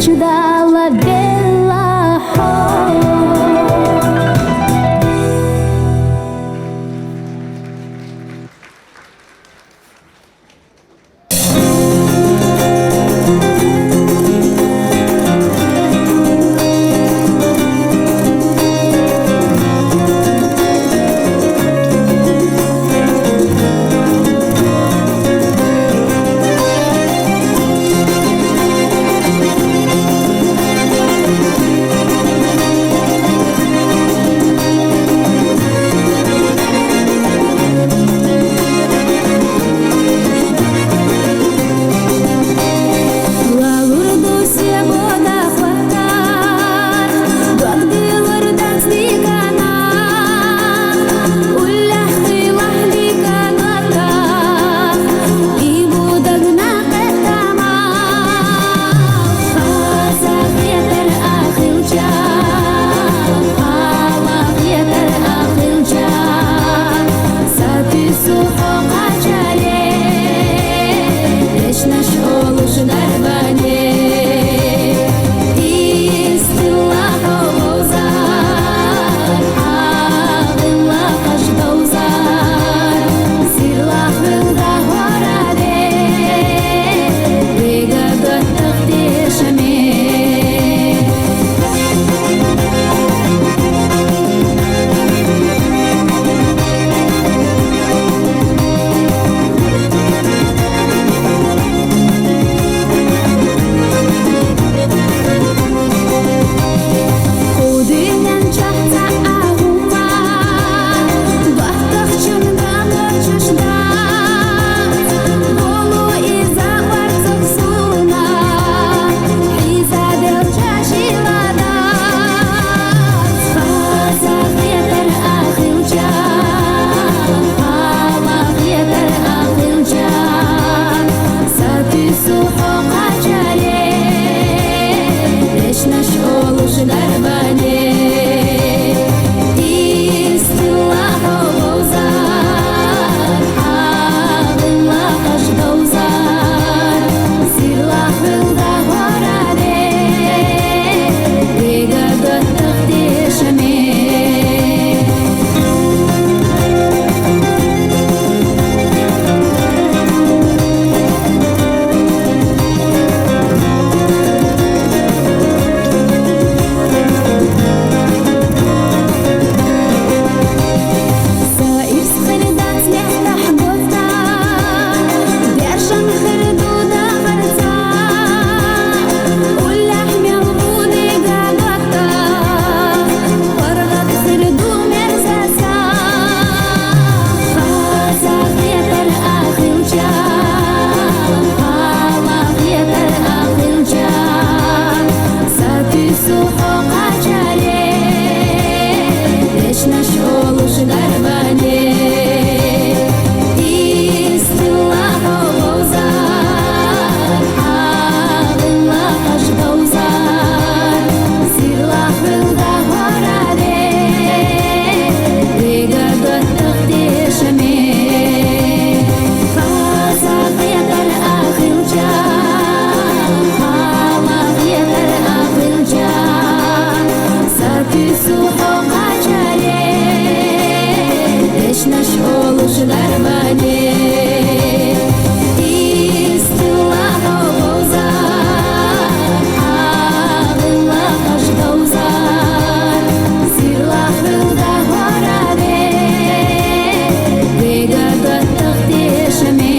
Чудала бела Шыдар бәне Истила гаузар Ағыла қаш гаузар Сирла қылда ғараде Дега даттық тешіме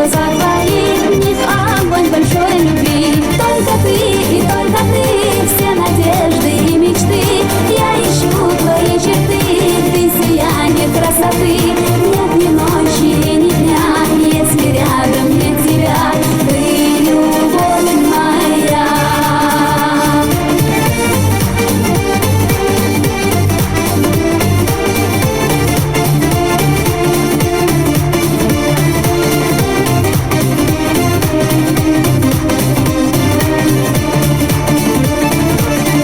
глаза твои, в них огонь большой любви. Только ты и только ты, все надежды и мечты. Я ищу твои черты, ты сияние красоты. Нет ни ночи, ни дня, если рядом нет тебя. Ты любовь моя.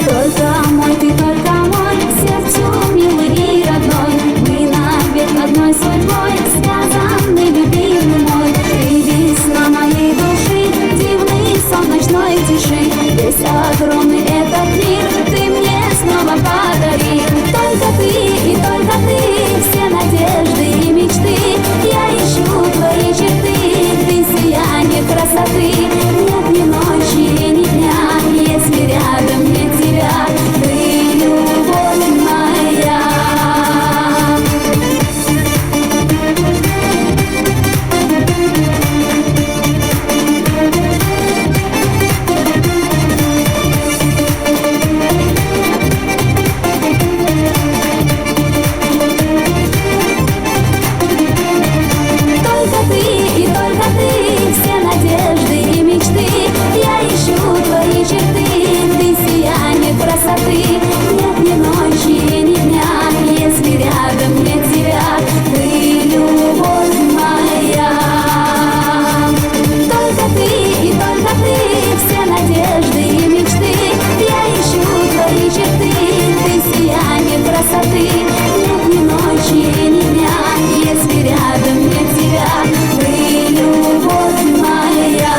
Только мой, ты только мой, сердцу милый и родной. Мы навек одной судьбой, связаны, любимый мой. Ты весна моей души, дивный сон ночной тиши. Весь огромный этот мир ты мне снова подарил. Только ты и только ты, все надежды и мечты. Я ищу твои черты, ты сияние красоты. Нет ни ночи, ни дня, если рядом нет тебя. Ты любовь моя. Только ты и только ты, все надежды и мечты. Я ищу твои черты, ты сияние красоты. Нет ни ночи, ни дня, если рядом нет тебя. Ты любовь моя. Только ты и только ты, все надежды и мечты. Я ищу твои черты, ты сияние красоты. Нет ни ночи, ни дня, если рядом нет тебя. Ты любовь моя.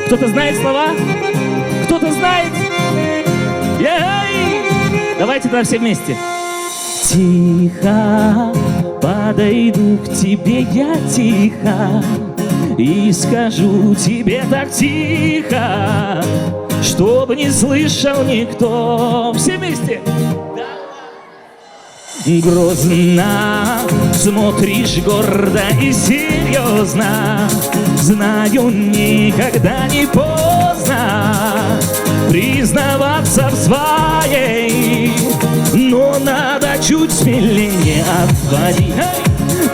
Кто-то знает слова? Кто-то знает? Давайте тогда все вместе. Тихо подойду к тебе я тихо и скажу тебе так тихо, чтобы не слышал никто. Все вместе. Грозно смотришь гордо и серьезно. Знаю, никогда не поздно признаваться в своей, но надо чуть смелее отводи.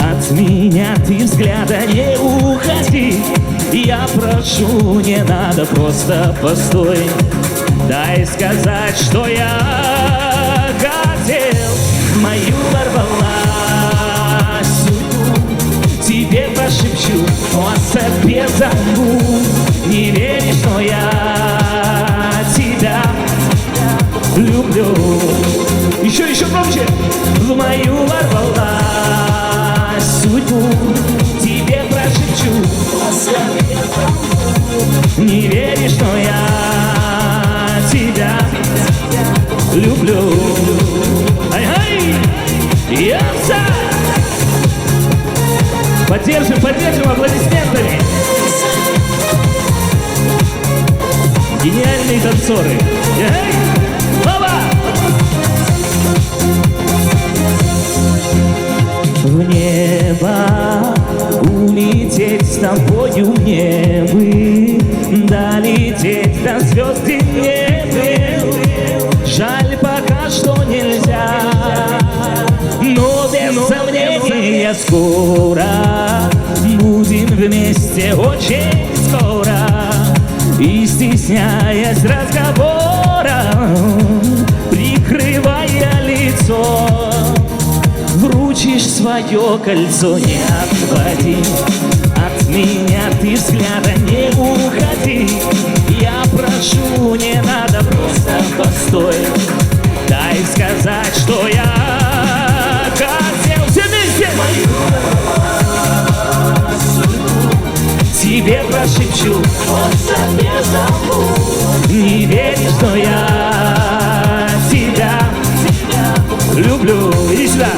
От меня ты взгляда не уходи. Я прошу, не надо, просто постой. Дай сказать, что я хотел. Мою ворвалась судьбу, тебе пошепчу, о себе забудь. Не веришь, что я тебя люблю. Еще громче. В мою ворвалась судьбу, тебе прошепчу, о себе забудь. Не веришь, что я тебя люблю. Ай-ай! Яса! Поддержим аплодисментами. Гениальные танцоры. Ай! Баба! В небо улететь с тобою мне бы, долететь до звезд мне бы. Жаль, пока что нельзя, но без сомнения скоро будем вместе очень скоро. И стесняясь разговора, прикрывая лицо, вручишь свое кольцо, не отводи. От меня ты взгляда не уходи. Я прошу, не надо, просто постой. Дай сказать, что я хотел. Все вместе! Тебе прошепчу, он себе забудь. Не веришь, что я тебя люблю. Иди сюда.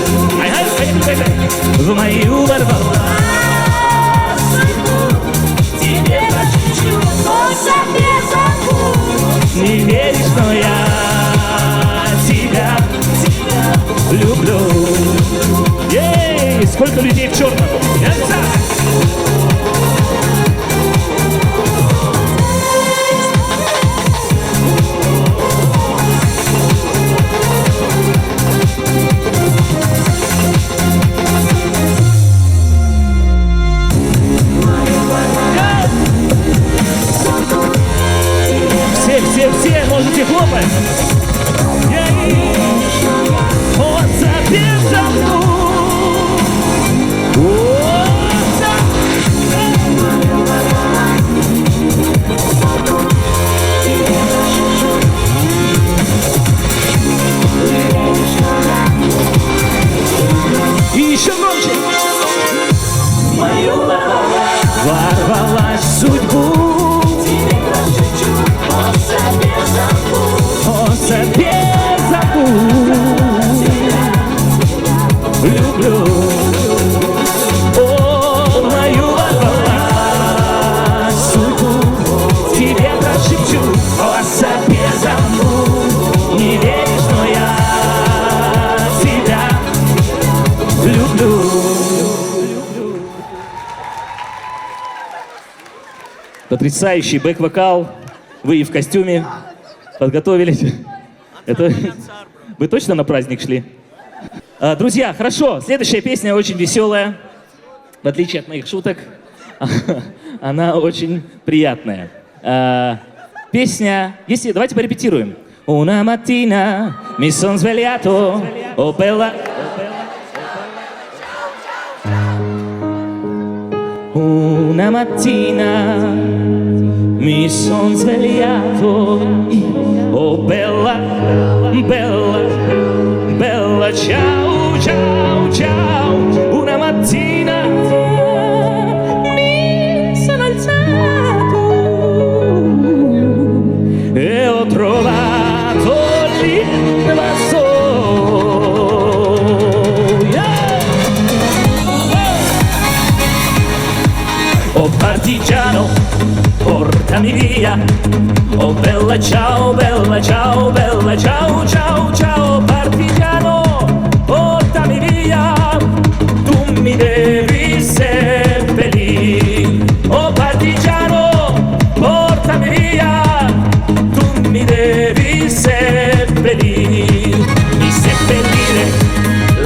В мою ворвалась судьбу. Тебе сколько людей в черном. Все можете хлопать. Он забежал. И еще громче. Ворвалась в судьбу. Он себе забудь. Люблю. О, мою ворвалась судьбу. Тебе прошепчу. Он себе забудь. Не веришь, но я тебя люблю. Потрясающий бэк-вокал. Вы и в костюме подготовились. Это вы точно на праздник шли? Друзья, хорошо. Следующая песня очень веселая. В отличие от моих шуток, она очень приятная. Песня... Давайте порепетируем. Una mattina mi son svegliato, oh bella... Una mattina mi son svegliato, oh bella, bella, bella, ciao, ciao, ciao. Una mattina mi sono alzato e ho trovato l'invaso. Oh partigiano, portami via. Oh bella ciao, bella ciao, bella ciao, ciao, ciao. Partigiano, portami via. Tu mi devi seppellire. Oh partigiano, portami via. Tu mi devi seppellire. Mi seppellire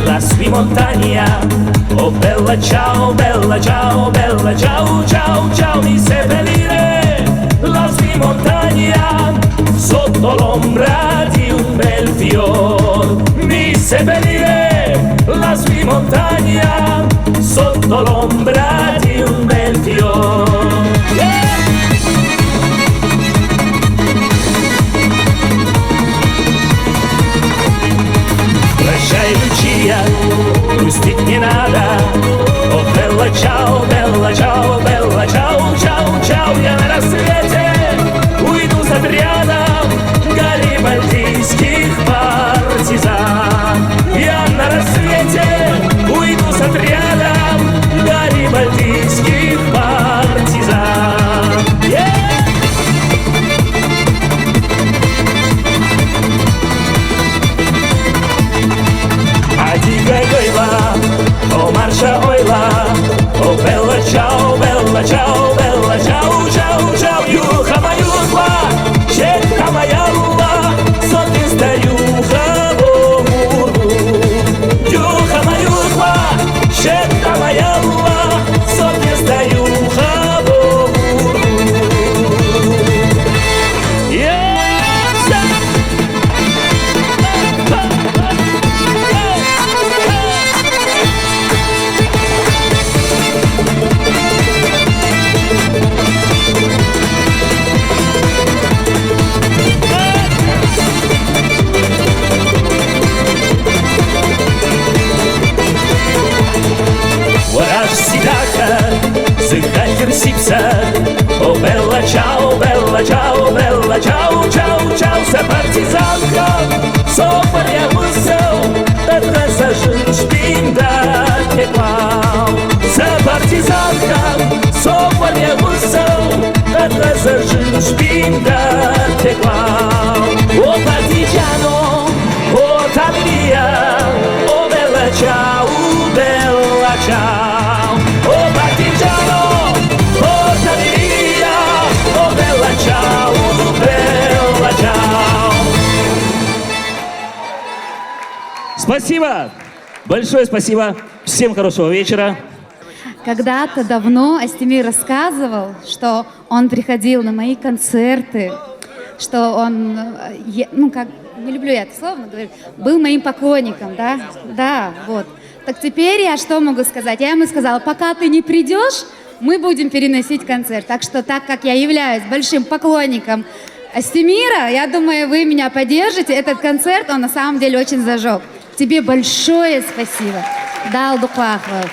lassù in montagna. Oh bella ciao, bella ciao, bella ciao, ciao, ciao. Mi seppellire lassù in montagna sotto l'ombra di un bel fior. Mi seppellire lassù in montagna sotto l'ombra di un bel fior. Прощай, Лючия, грустить не надо. О, белла чао, белла чао, белла чао, чао, чао. Я на рассвете уйду с отрядом гарибальдийских партизан. Я на рассвете уйду с отрядом гарибальдийских партизан. Oh marcia oila, oh bella ciao, bella ciao, bella ciao, ciao, ciao. Юха маюхла, щетка моя ула, сотни старюха богу. Юха маюхла, щетка моя ула, сотни старюха богу. О, белла чао, белла чао, белла чао, чао, чао. За партизанка, сопар я высел, это зажил шпинда текла. За партизанка, сопар я высел, это зажил шпинда текла. О, партизано, о, табрия, о, белла чао, белла чао. Спасибо. Большое спасибо. Всем хорошего вечера. Когда-то давно Астемир рассказывал, что он приходил на мои концерты, что он, ну как, не люблю я это слово, но говорю, был моим поклонником, да? Да, вот. Так теперь я что могу сказать? Я ему сказала, пока ты не придешь, мы будем переносить концерт. Так что, так как я являюсь большим поклонником Астемира, я думаю, вы меня поддержите. Этот концерт, он на самом деле очень зажег. Тебе большое спасибо. Дал Дуквахва.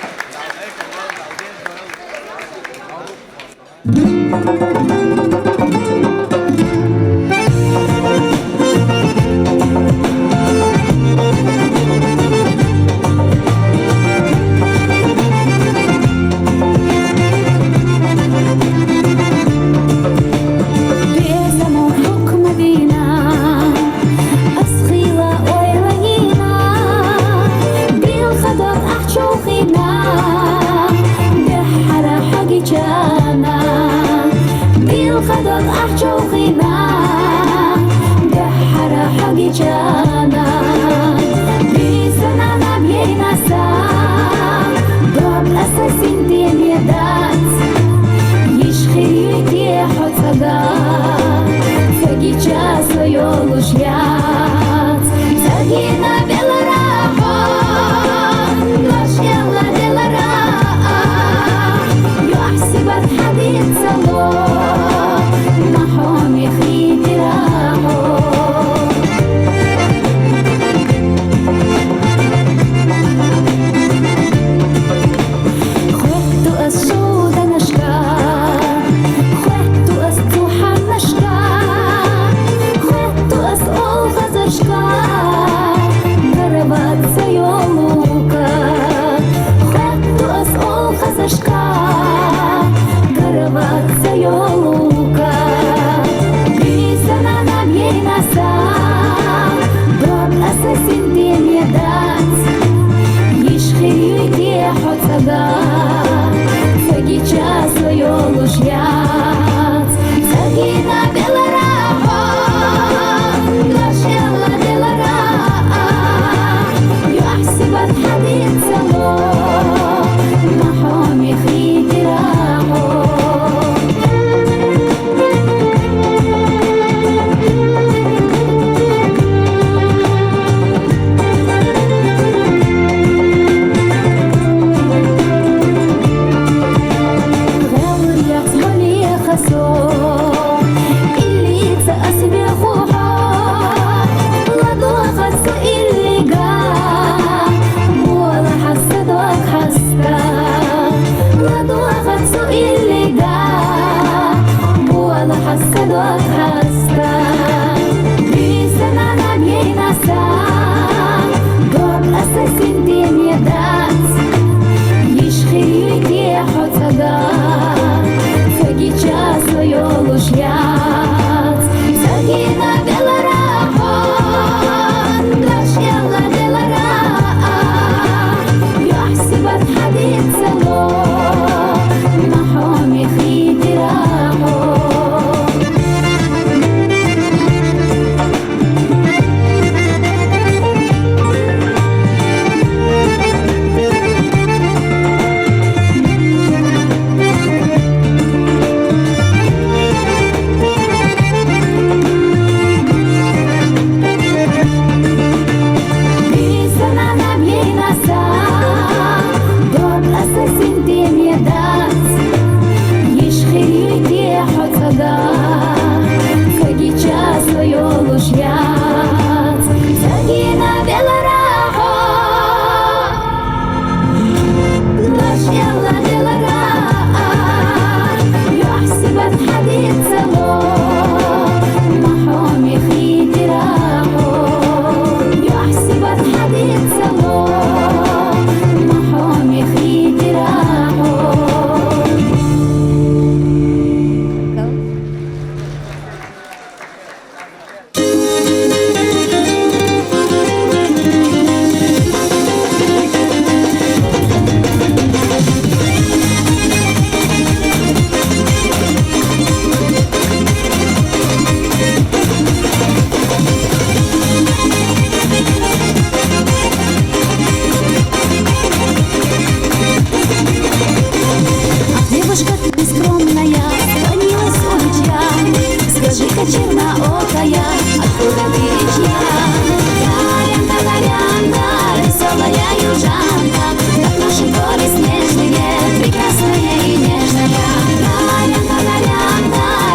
южанка, как наши горы снежные, прекрасная и нежная. Ля-ля-ля-ля-ля,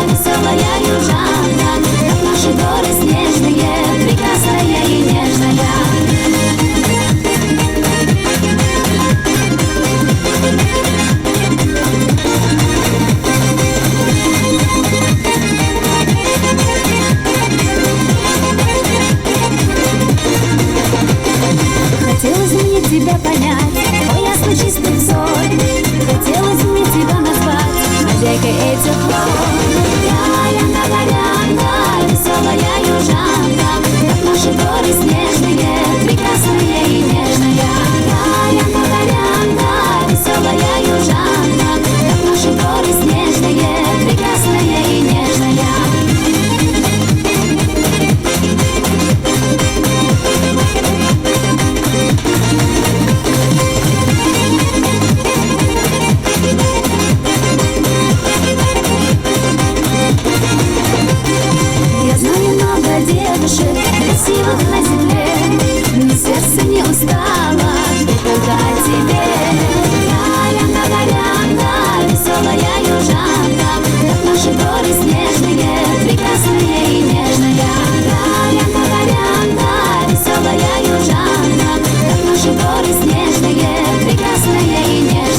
веселая южанка, как наши горы снежные, прекрасная и нежная. Хотелось мне тебя понять, твой ясный чистый взор. Хотелось мне тебя назвать хозяйкой этих гор. Ля-ля-ля-ля-ля, веселая южанка, как наши горы снежные, прекрасная и нежная. Ля-ля-ля-ля-ля, веселая южанка, как наши горы снежные, прекрасная и нежная. Я знаю много девушек, красивых на земле, но сердце не устало только о тебе. Ля-ля-ля-ля-ля, веселая южанка, как наши горы снежные, прекрасная и нежная. Ля-ля-ля-ля-ля, веселая южанка, как наши горы снежные, прекрасная и нежная.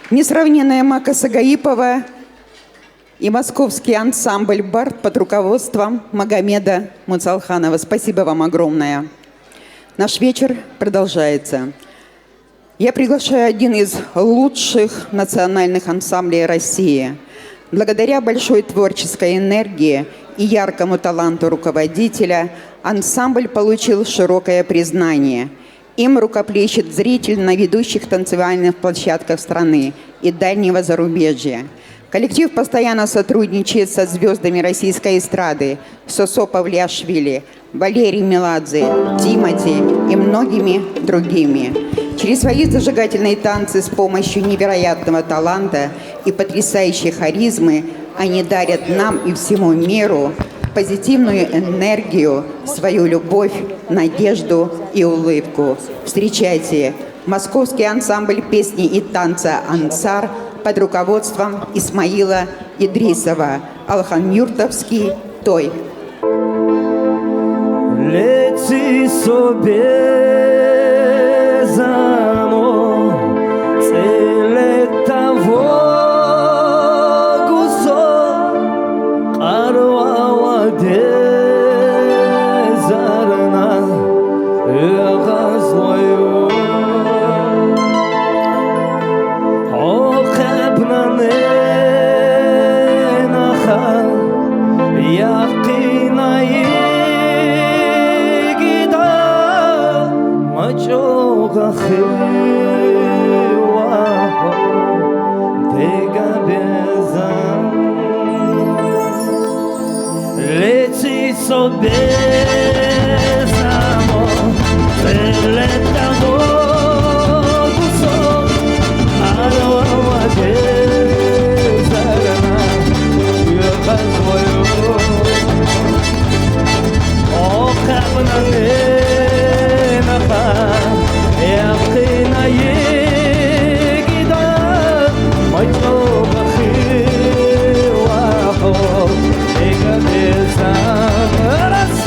Несравненная Мака Сагаипова и московский ансамбль «Бард» под руководством Магомеда Муцалханова. Спасибо вам огромное. Наш вечер продолжается. Я приглашаю один из лучших национальных ансамблей России. Благодаря большой творческой энергии и яркому таланту руководителя ансамбль получил широкое признание. Им рукоплещет зритель на ведущих танцевальных площадках страны и дальнего зарубежья. Коллектив постоянно сотрудничает со звездами российской эстрады Сосо Павлиашвили, Валерий Меладзе, Тимати и многими другими. Через свои зажигательные танцы с помощью невероятного таланта и потрясающей харизмы они дарят нам и всему миру позитивную энергию, свою любовь, надежду и улыбку. Встречайте московский ансамбль песни и танца «Ансар» под руководством Исмаила Идрисова, Алханюртовский «Той». Лети собе замо, целе того гусо, арва дезарна, эгазлою, охебнане наха, яқинай. Лети собе замо, целе того гусо, арва дезарна, эгазлою, охебнане наха, яқина егида, мачо бахи вахо, эгабезам раз.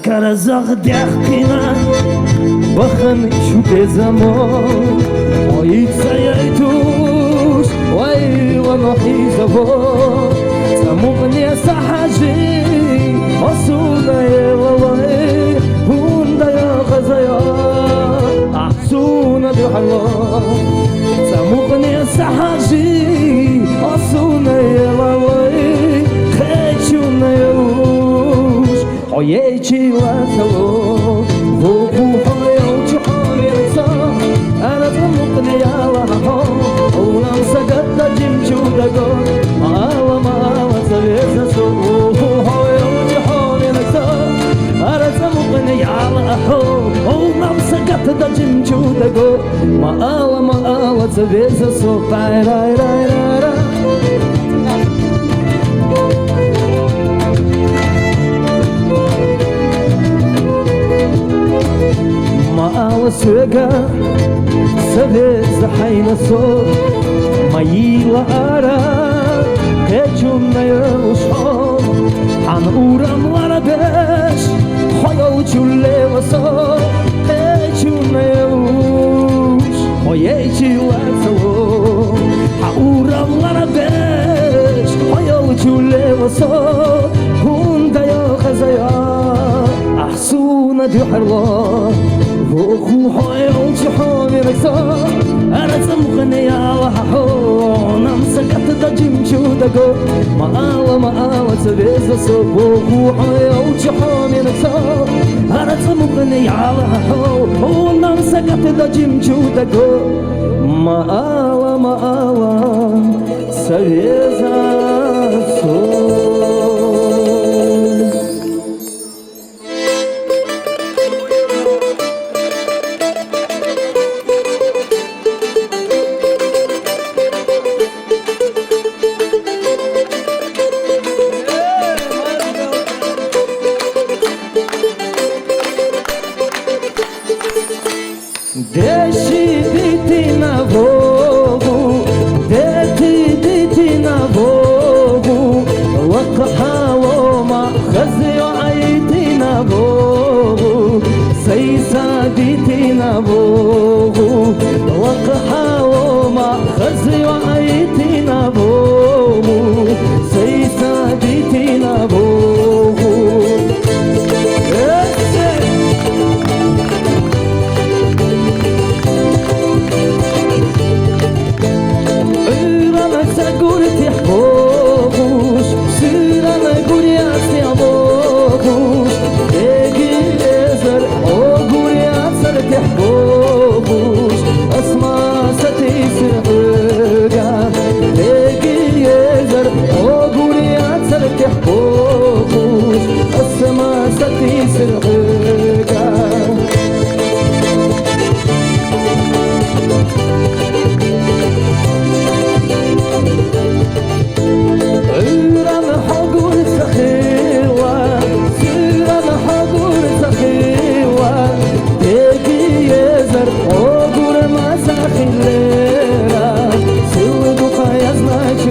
Karazak dehkina bakın şu tezamon Oyit sayaytuş Vay vanahi zabon Samugni sahaji Asuna yelavay Hunda ya gazaya Ahsuna bihallah Samugni sahaji Asuna yelavay Khechuna yelush Oyeci watalo Vuku hoyo chuhoni sa Ana tamukni yalaho Unam sagadda jimchu dago Maala maala sabeza so Vuku hoyo chuhoni sa Ana tamukni yalaho Unam sagadda jimchu dago Maala maala sabeza so Rai rai rai rai rai Maala suega Sabeza hayna so Mayila ara Kechunna yaluşo Han uramlara beş Hayal çulleva so Kechunna yaluş Hoyeçi vatalo Ha uramlara beş Hayal çulleva so Hunda ya khazaya Ahsuna duharla Vuku hoyo chuhoni raksa Ana samukni yalaho Nam sagat da jimchu dago Maala maala sabeza so Vuku hoyo chuhoni raksa Ana samukni yalaho Nam sagat da jimchu dago Maala maala sabeza so Deti na vogu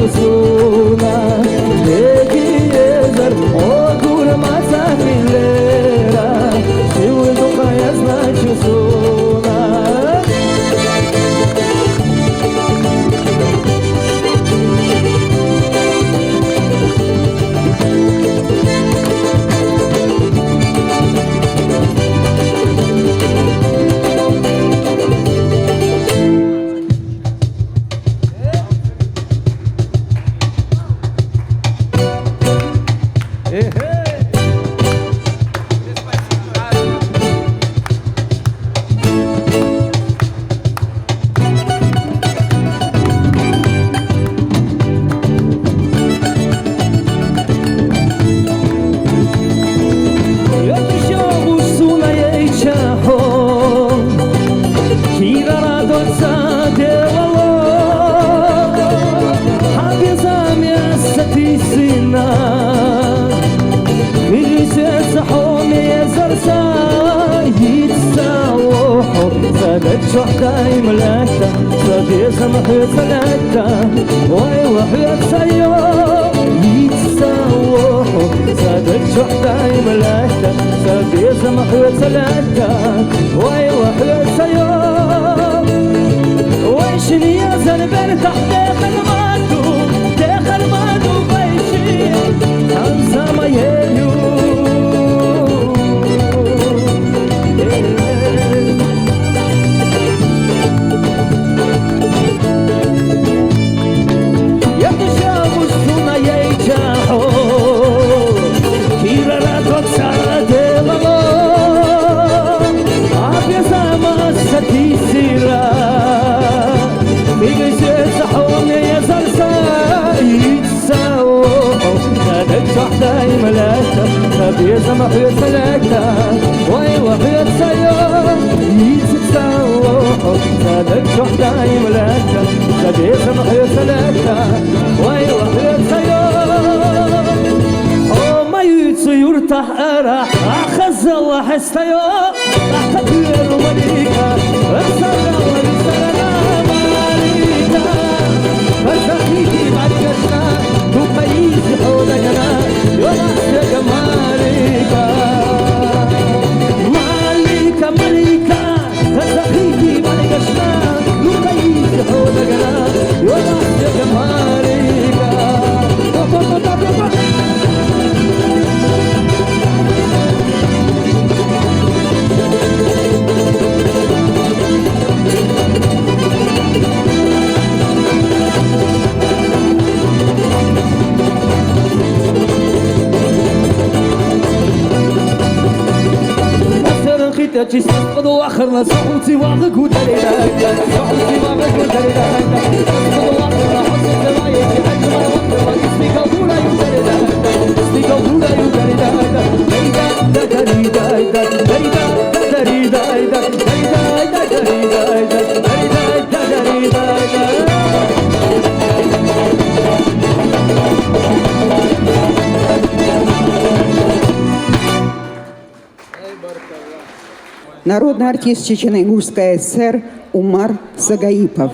чусуна Егиезер огур мацахилера Силы духа я значу суна شحداي ملاكتا صدي سمحت سلاكتا واي وحيات سيو يتساوحو صدق شحداي ملاكتا صدي سمحت سلاكتا واي وحيات سيو ويشني يا زنبر تحت داخل مادو بيشي انسى ما يليو شحداي ملاكتا خبير سمحير سلاكتا واي وحير سيار يتساوحو صدق شحداي ملاكتا خبير سمحير سلاكتا واي وحير سيار ما يتسير تحقرا أخذ الله حستيار أحتبير مليكا أرسل ولسلنا ماليكا فرزقيكي بعد كشنا تبيز حولنا يومك مالكا مالكا مالكا فرزقيكي بعد كشنا تبيز حولنا يومك مالكا تستفقد واخرنا صوتي واغق ودليلك صوتي واغق ودليلك تستفقد واخرنا حسن رايك حجم وقت ما اسمي قولنا يدليلك اسمي قولنا يدليلك دايدا دايدا دايدا دايدا دايدا Народный артист Чечено-Ингушской ССР Умар Сагаипов.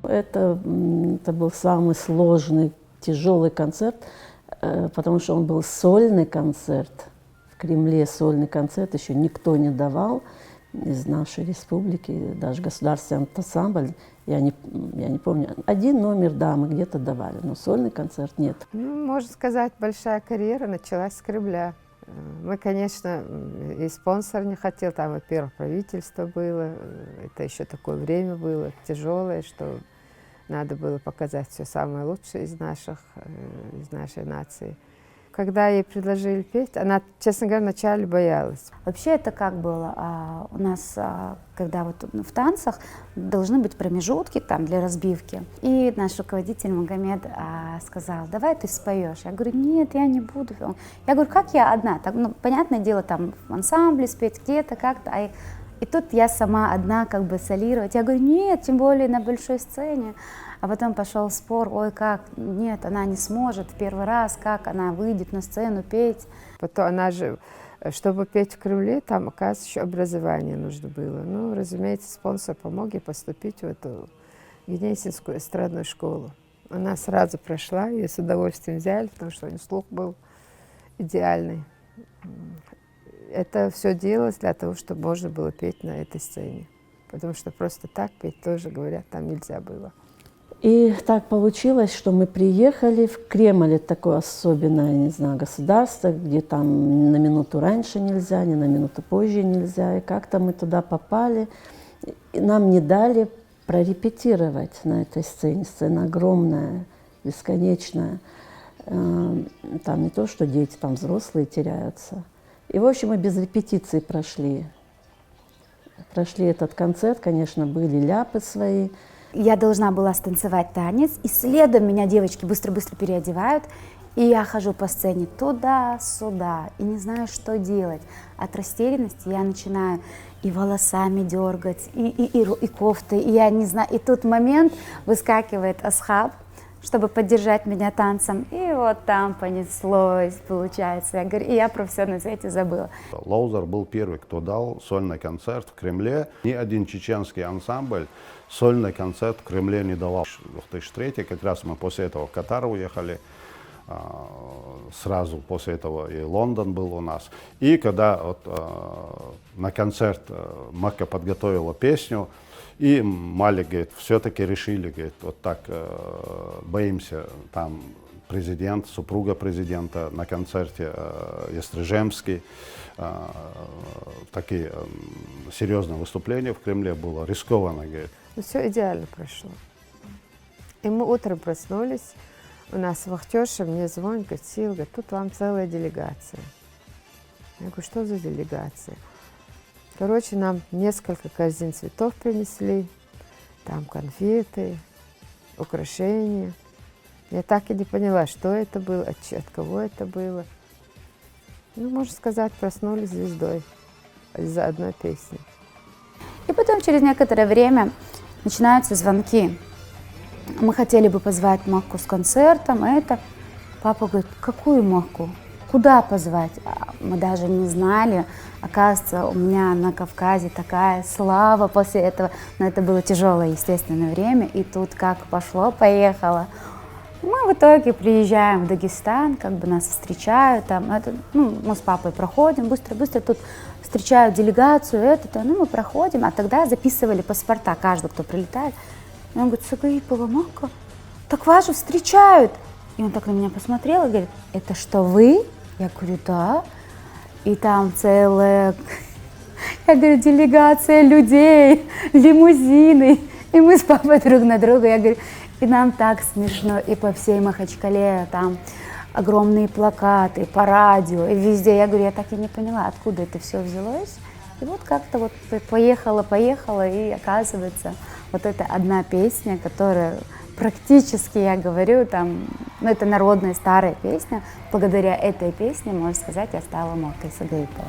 Это был самый сложный, тяжелый концерт, потому что он был сольный концерт. В Кремле сольный концерт еще никто не давал из нашей республики, даже государственный ансамбль. Я не помню, один номер, да, мы где-то давали, но сольный концерт нет. Ну, можно сказать, большая карьера началась с Кремля. Мы, конечно, и спонсор не хотел, там, во-первых, правительство было, это еще такое время было тяжелое, что надо было показать все самое лучшее из нашей нации. Когда ей предложили петь, она, честно говоря, вначале боялась. Вообще это как было? У нас, когда вот в танцах, должны быть промежутки там для разбивки. И наш руководитель Магомед сказал: давай ты споешь. Я говорю: нет, я не буду. Я говорю: как я одна? Так, ну, понятное дело, там в ансамбле спеть где-то как-то. И тут я сама одна как бы солировать. Я говорю: нет, тем более на большой сцене. А потом пошел спор: ой, как, нет, она не сможет в первый раз, как она выйдет на сцену петь. Потом она же, чтобы петь в Кремле, там, оказывается, еще образование нужно было. Ну, разумеется, спонсор помог ей поступить в эту Гнесинскую эстрадную школу. Она сразу прошла, ее с удовольствием взяли, потому что у нее слух был идеальный. Это все делалось для того, чтобы можно было петь на этой сцене. Потому что просто так петь тоже, говорят, там нельзя было. И так получилось, что мы приехали в Кремль, это такое особенное, не знаю, государство, где там на минуту раньше нельзя, ни на минуту позже нельзя. И как-то мы туда попали, и нам не дали прорепетировать на этой сцене. Сцена огромная, бесконечная. Там не то, что дети, там взрослые теряются. И, в общем, мы без репетиции прошли. Прошли этот концерт, конечно, были ляпы свои. Я должна была станцевать танец, и следом меня девочки быстро-быстро переодевают, и я хожу по сцене туда-сюда, и не знаю, что делать. От растерянности я начинаю и волосами дергать, и кофтой, и я не знаю. И тут момент выскакивает Асхаб, чтобы поддержать меня танцем, и вот там понеслось, получается. Я говорю, и я про все на свете забыла. Лоузер был первый, кто дал сольный концерт в Кремле. Ни один чеченский ансамбль сольный концерт в Кремле не давал. В 2003 как раз мы после этого в Катар уехали. Сразу после этого и Лондон был у нас. И когда вот, на концерт Макка подготовила песню, и Малик говорит: все-таки решили, говорит, вот так боимся, там президент, супруга президента на концерте Ястрежемский. Такие серьезные выступления в Кремле было, рискованно, говорит. Ну, все идеально прошло. И мы утром проснулись, у нас вахтерша мне звонит, говорит: Сил, говорит, тут вам целая делегация. Я говорю: что за делегация? Короче, нам несколько корзин цветов принесли, там конфеты, украшения. Я так и не поняла, что это было, от кого это было. Ну, можно сказать, проснулись звездой из-за одной песни. И потом через некоторое время начинаются звонки. Мы хотели бы позвать Макку с концертом, это. Папа говорит: какую Макку? Куда позвать? Мы даже не знали. Оказывается, у меня на Кавказе такая слава после этого. Но это было тяжелое, естественное время. И тут как пошло-поехало. Мы в итоге приезжаем в Дагестан, как бы нас встречают. Там, мы с папой проходим, быстро-быстро тут встречают делегацию. Мы проходим. А тогда записывали паспорта, каждый, кто прилетает. И он говорит: Сагаипова, Макка, так вас же встречают. И он так на меня посмотрел и говорит: это что, вы? Я говорю: да. И там целая, я говорю, делегация людей, лимузины. И мы с папой друг на друга, я говорю, и нам так смешно. И по всей Махачкале там огромные плакаты, по радио, и везде. Я говорю, я так и не поняла, откуда это все взялось. И вот как-то вот поехала, и оказывается, вот эта одна песня, которая практически, я говорю, там, это народная старая песня. Благодаря этой песне, можно сказать, я стала Маккой Сагаиповой.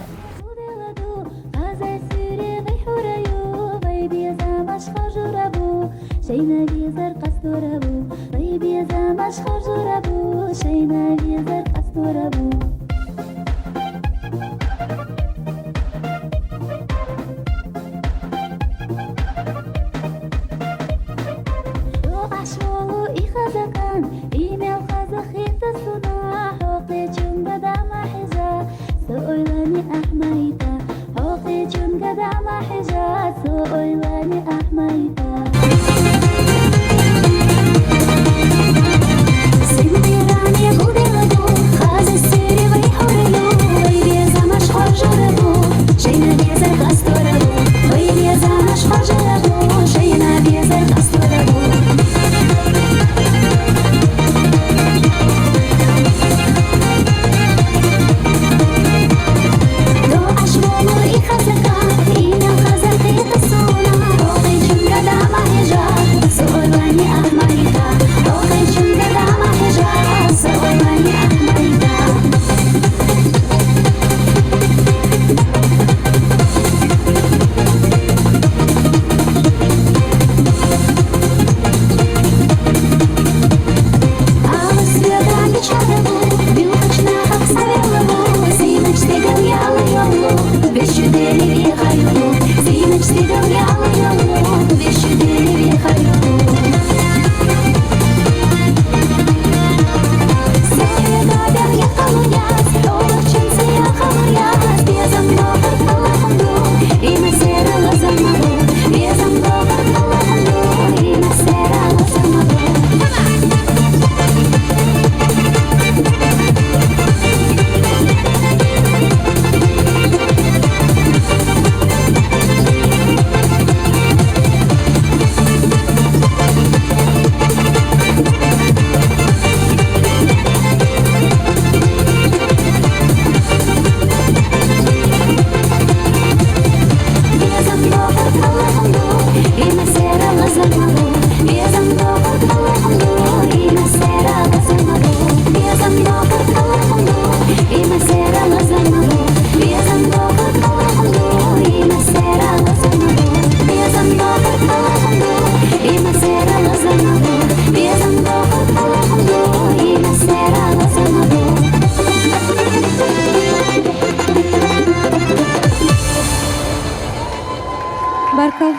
Баркал.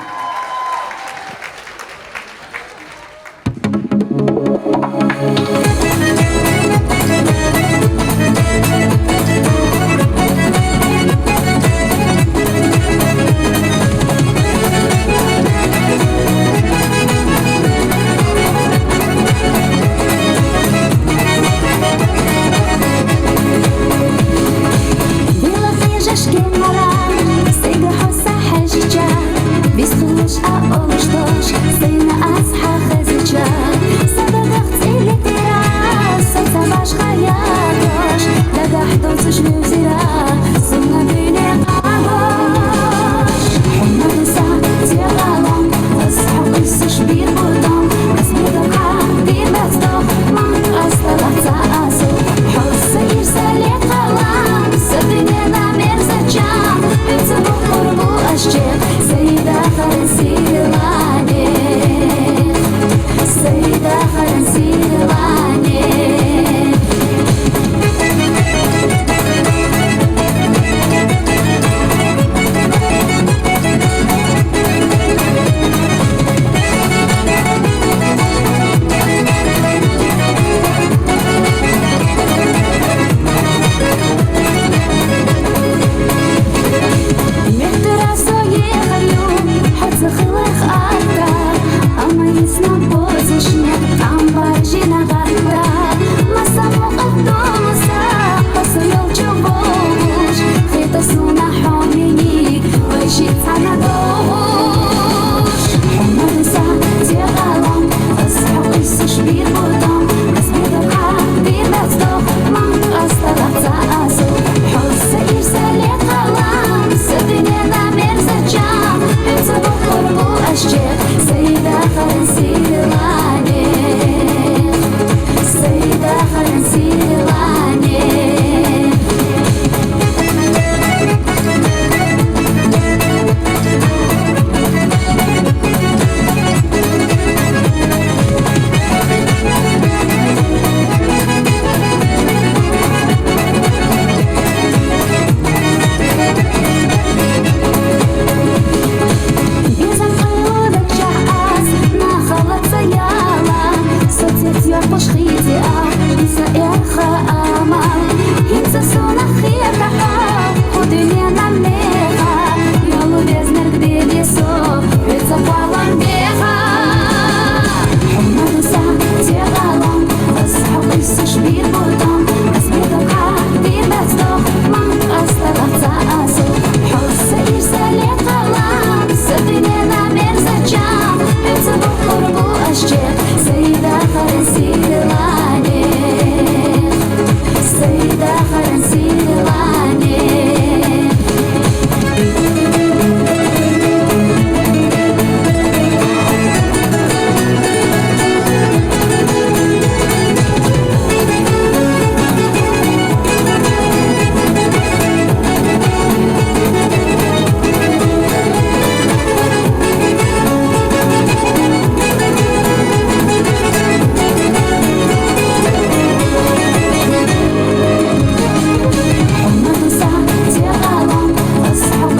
Было хижашки мара, сыга хоса хажича, без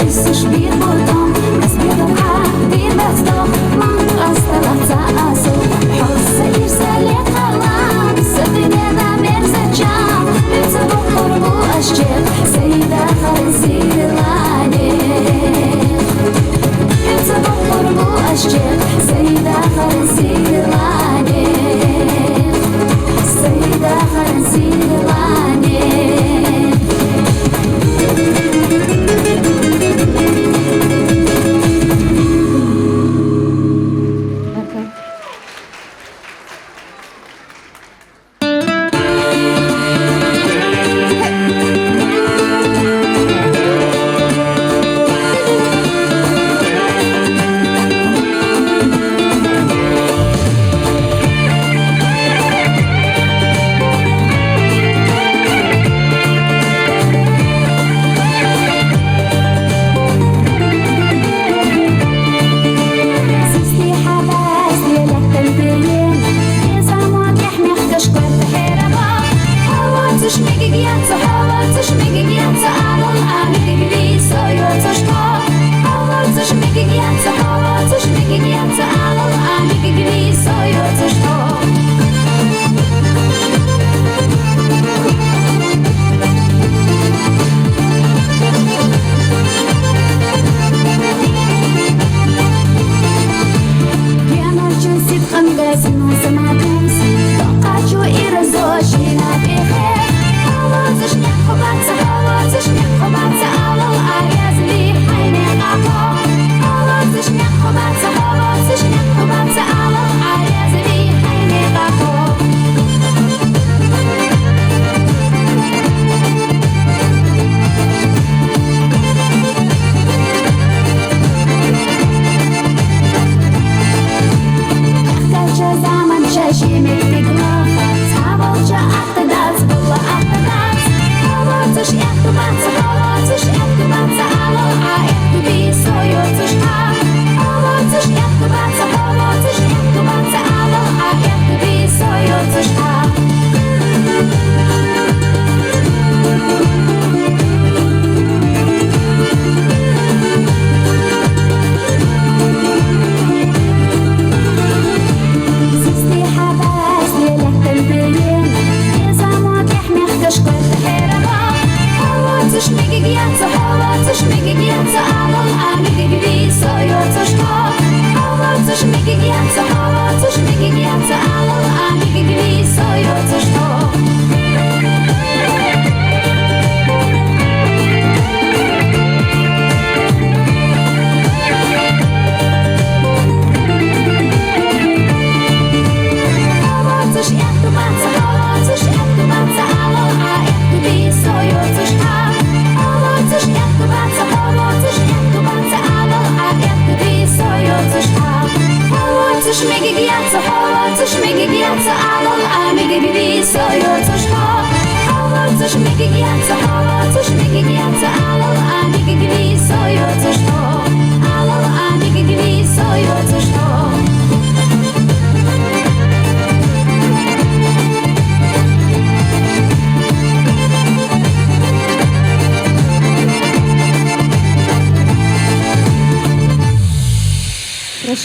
Өйсіш бір бұтым Аспетімға бір бастық Мың асталатса асыл Хосы ирсәле қалам Сөтіне да мерзачам Өтсі бұқыр бұ ашчет Сейда қарын сейділане Өтсі бұқыр бұ ашчет Сейда қарын сейділане Сейда қарын сейділане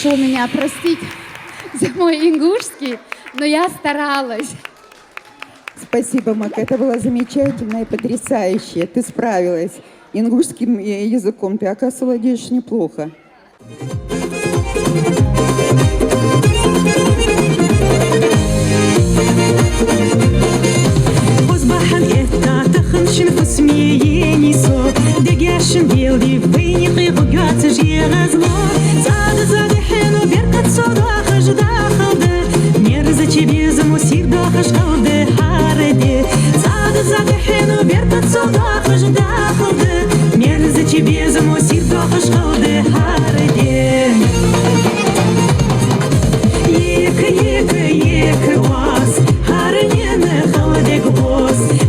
Прошу меня простить за мой ингушский, но я старалась. Спасибо, Мак, это было замечательно и потрясающе. Ты справилась. Ингушским языком ты, оказывается, владеешь неплохо.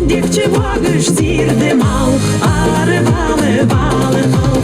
Дівчі вогиш, сірди мал, а рибали, вали мал.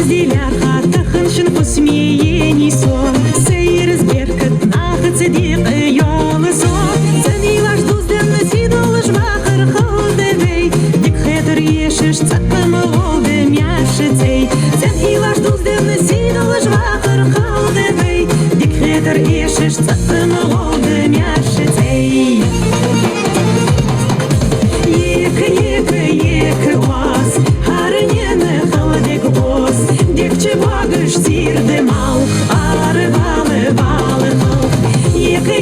Зилер хатахын шын посмеяний сон. Сейрс беркет нахат сидик ёлы сон. Цени ваш дузден сидолыш вахыр холдевей. Дик хедер ешеш цапым волды мяшецей. Цени ваш дузден сидолыш вахыр холдевей. Дик хедер ешеш цапым волды мяшецей. Екі вас, харынені холодек бос. Декче багыш сирді мал, ары балы хал. Екі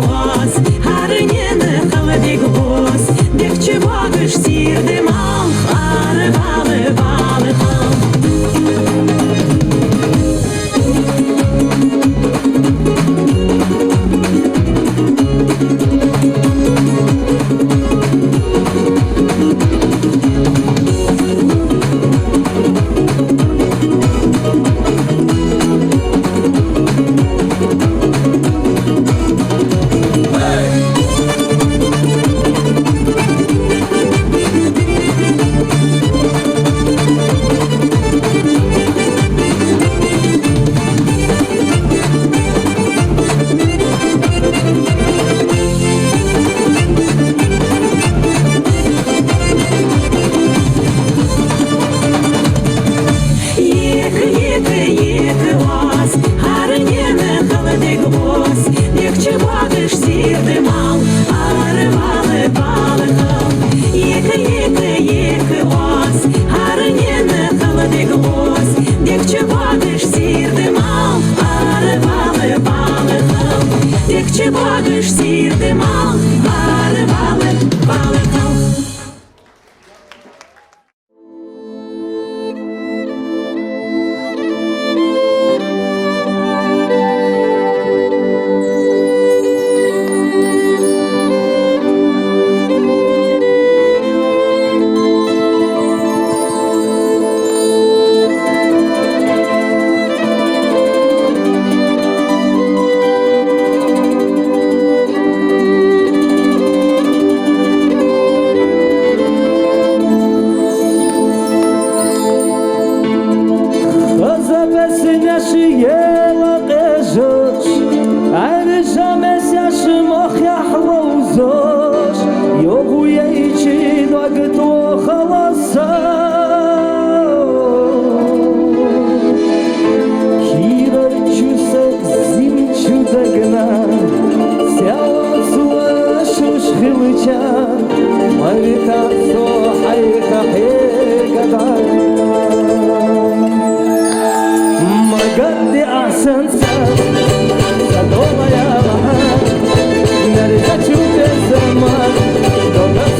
вас, харынені холодек бос. Декче багыш сирді мал, ары балы хал.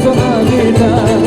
Sama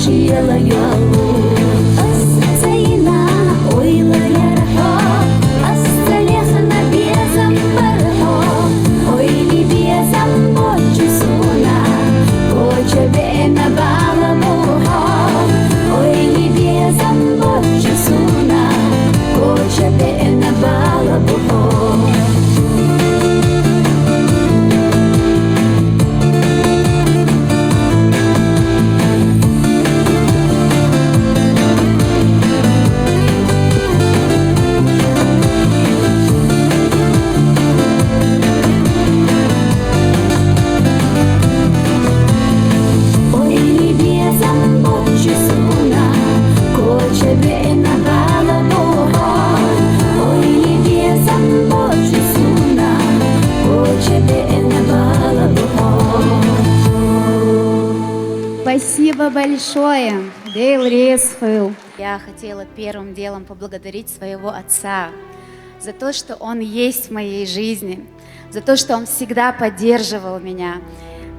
يلا يلا السينا ويلا يرحو السليخنا بيزم برحو ويلي بيزم بوجسونا بوجه بينا بعلموها ويلي بيزم بوجسونا بوجه بينا بعلموها Спасибо большое, Дейл Ресхил. Я хотела первым делом поблагодарить своего отца за то, что он есть в моей жизни, за то, что он всегда поддерживал меня.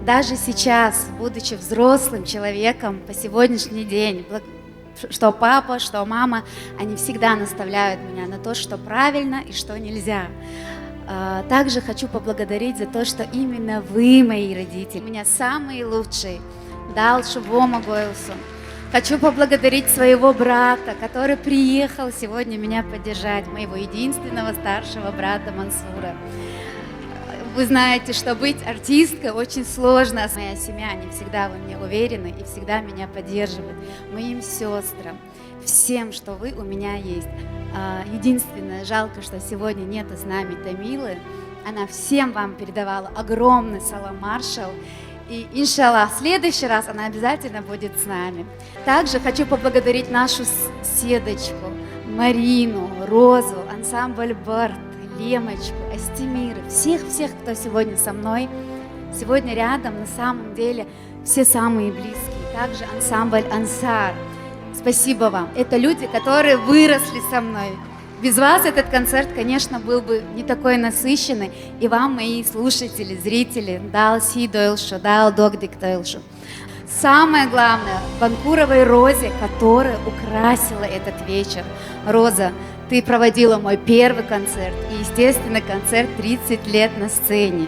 Даже сейчас, будучи взрослым человеком, по сегодняшний день, что папа, что мама, они всегда наставляют меня на то, что правильно и что нельзя. Также хочу поблагодарить за то, что именно вы, мои родители, у меня самые лучшие. Далшу Вома Гойлсу. Хочу поблагодарить своего брата, который приехал сегодня меня поддержать, моего единственного старшего брата Мансура. Вы знаете, что быть артисткой очень сложно. Моя семья, они всегда во мне уверены и всегда меня поддерживают. Моим сестрам, всем, что вы у меня есть. Единственное, жалко, что сегодня нет с нами Тамилы. Она всем вам передавала огромный салам маршал. И, иншаллах, в следующий раз она обязательно будет с нами. Также хочу поблагодарить нашу Седочку, Марину, Розу, ансамбль Барт, Лемочку, Астемира, всех, кто сегодня со мной, сегодня рядом, на самом деле, все самые близкие. Также ансамбль Ансар. Спасибо вам. Это люди, которые выросли со мной. Без вас этот концерт, конечно, был бы не такой насыщенный. И вам, мои слушатели, зрители, дал си дойлшу, дал догдик дойлшу. Самое главное, Банкуровой Розе, которая украсила этот вечер. Роза, ты проводила мой первый концерт и, естественно, концерт 30 лет на сцене.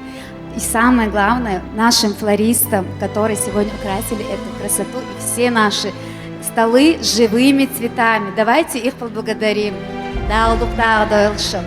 И самое главное, нашим флористам, которые сегодня украсили эту красоту, и все наши столы с живыми цветами. Давайте их поблагодарим. Дал Дойлшу.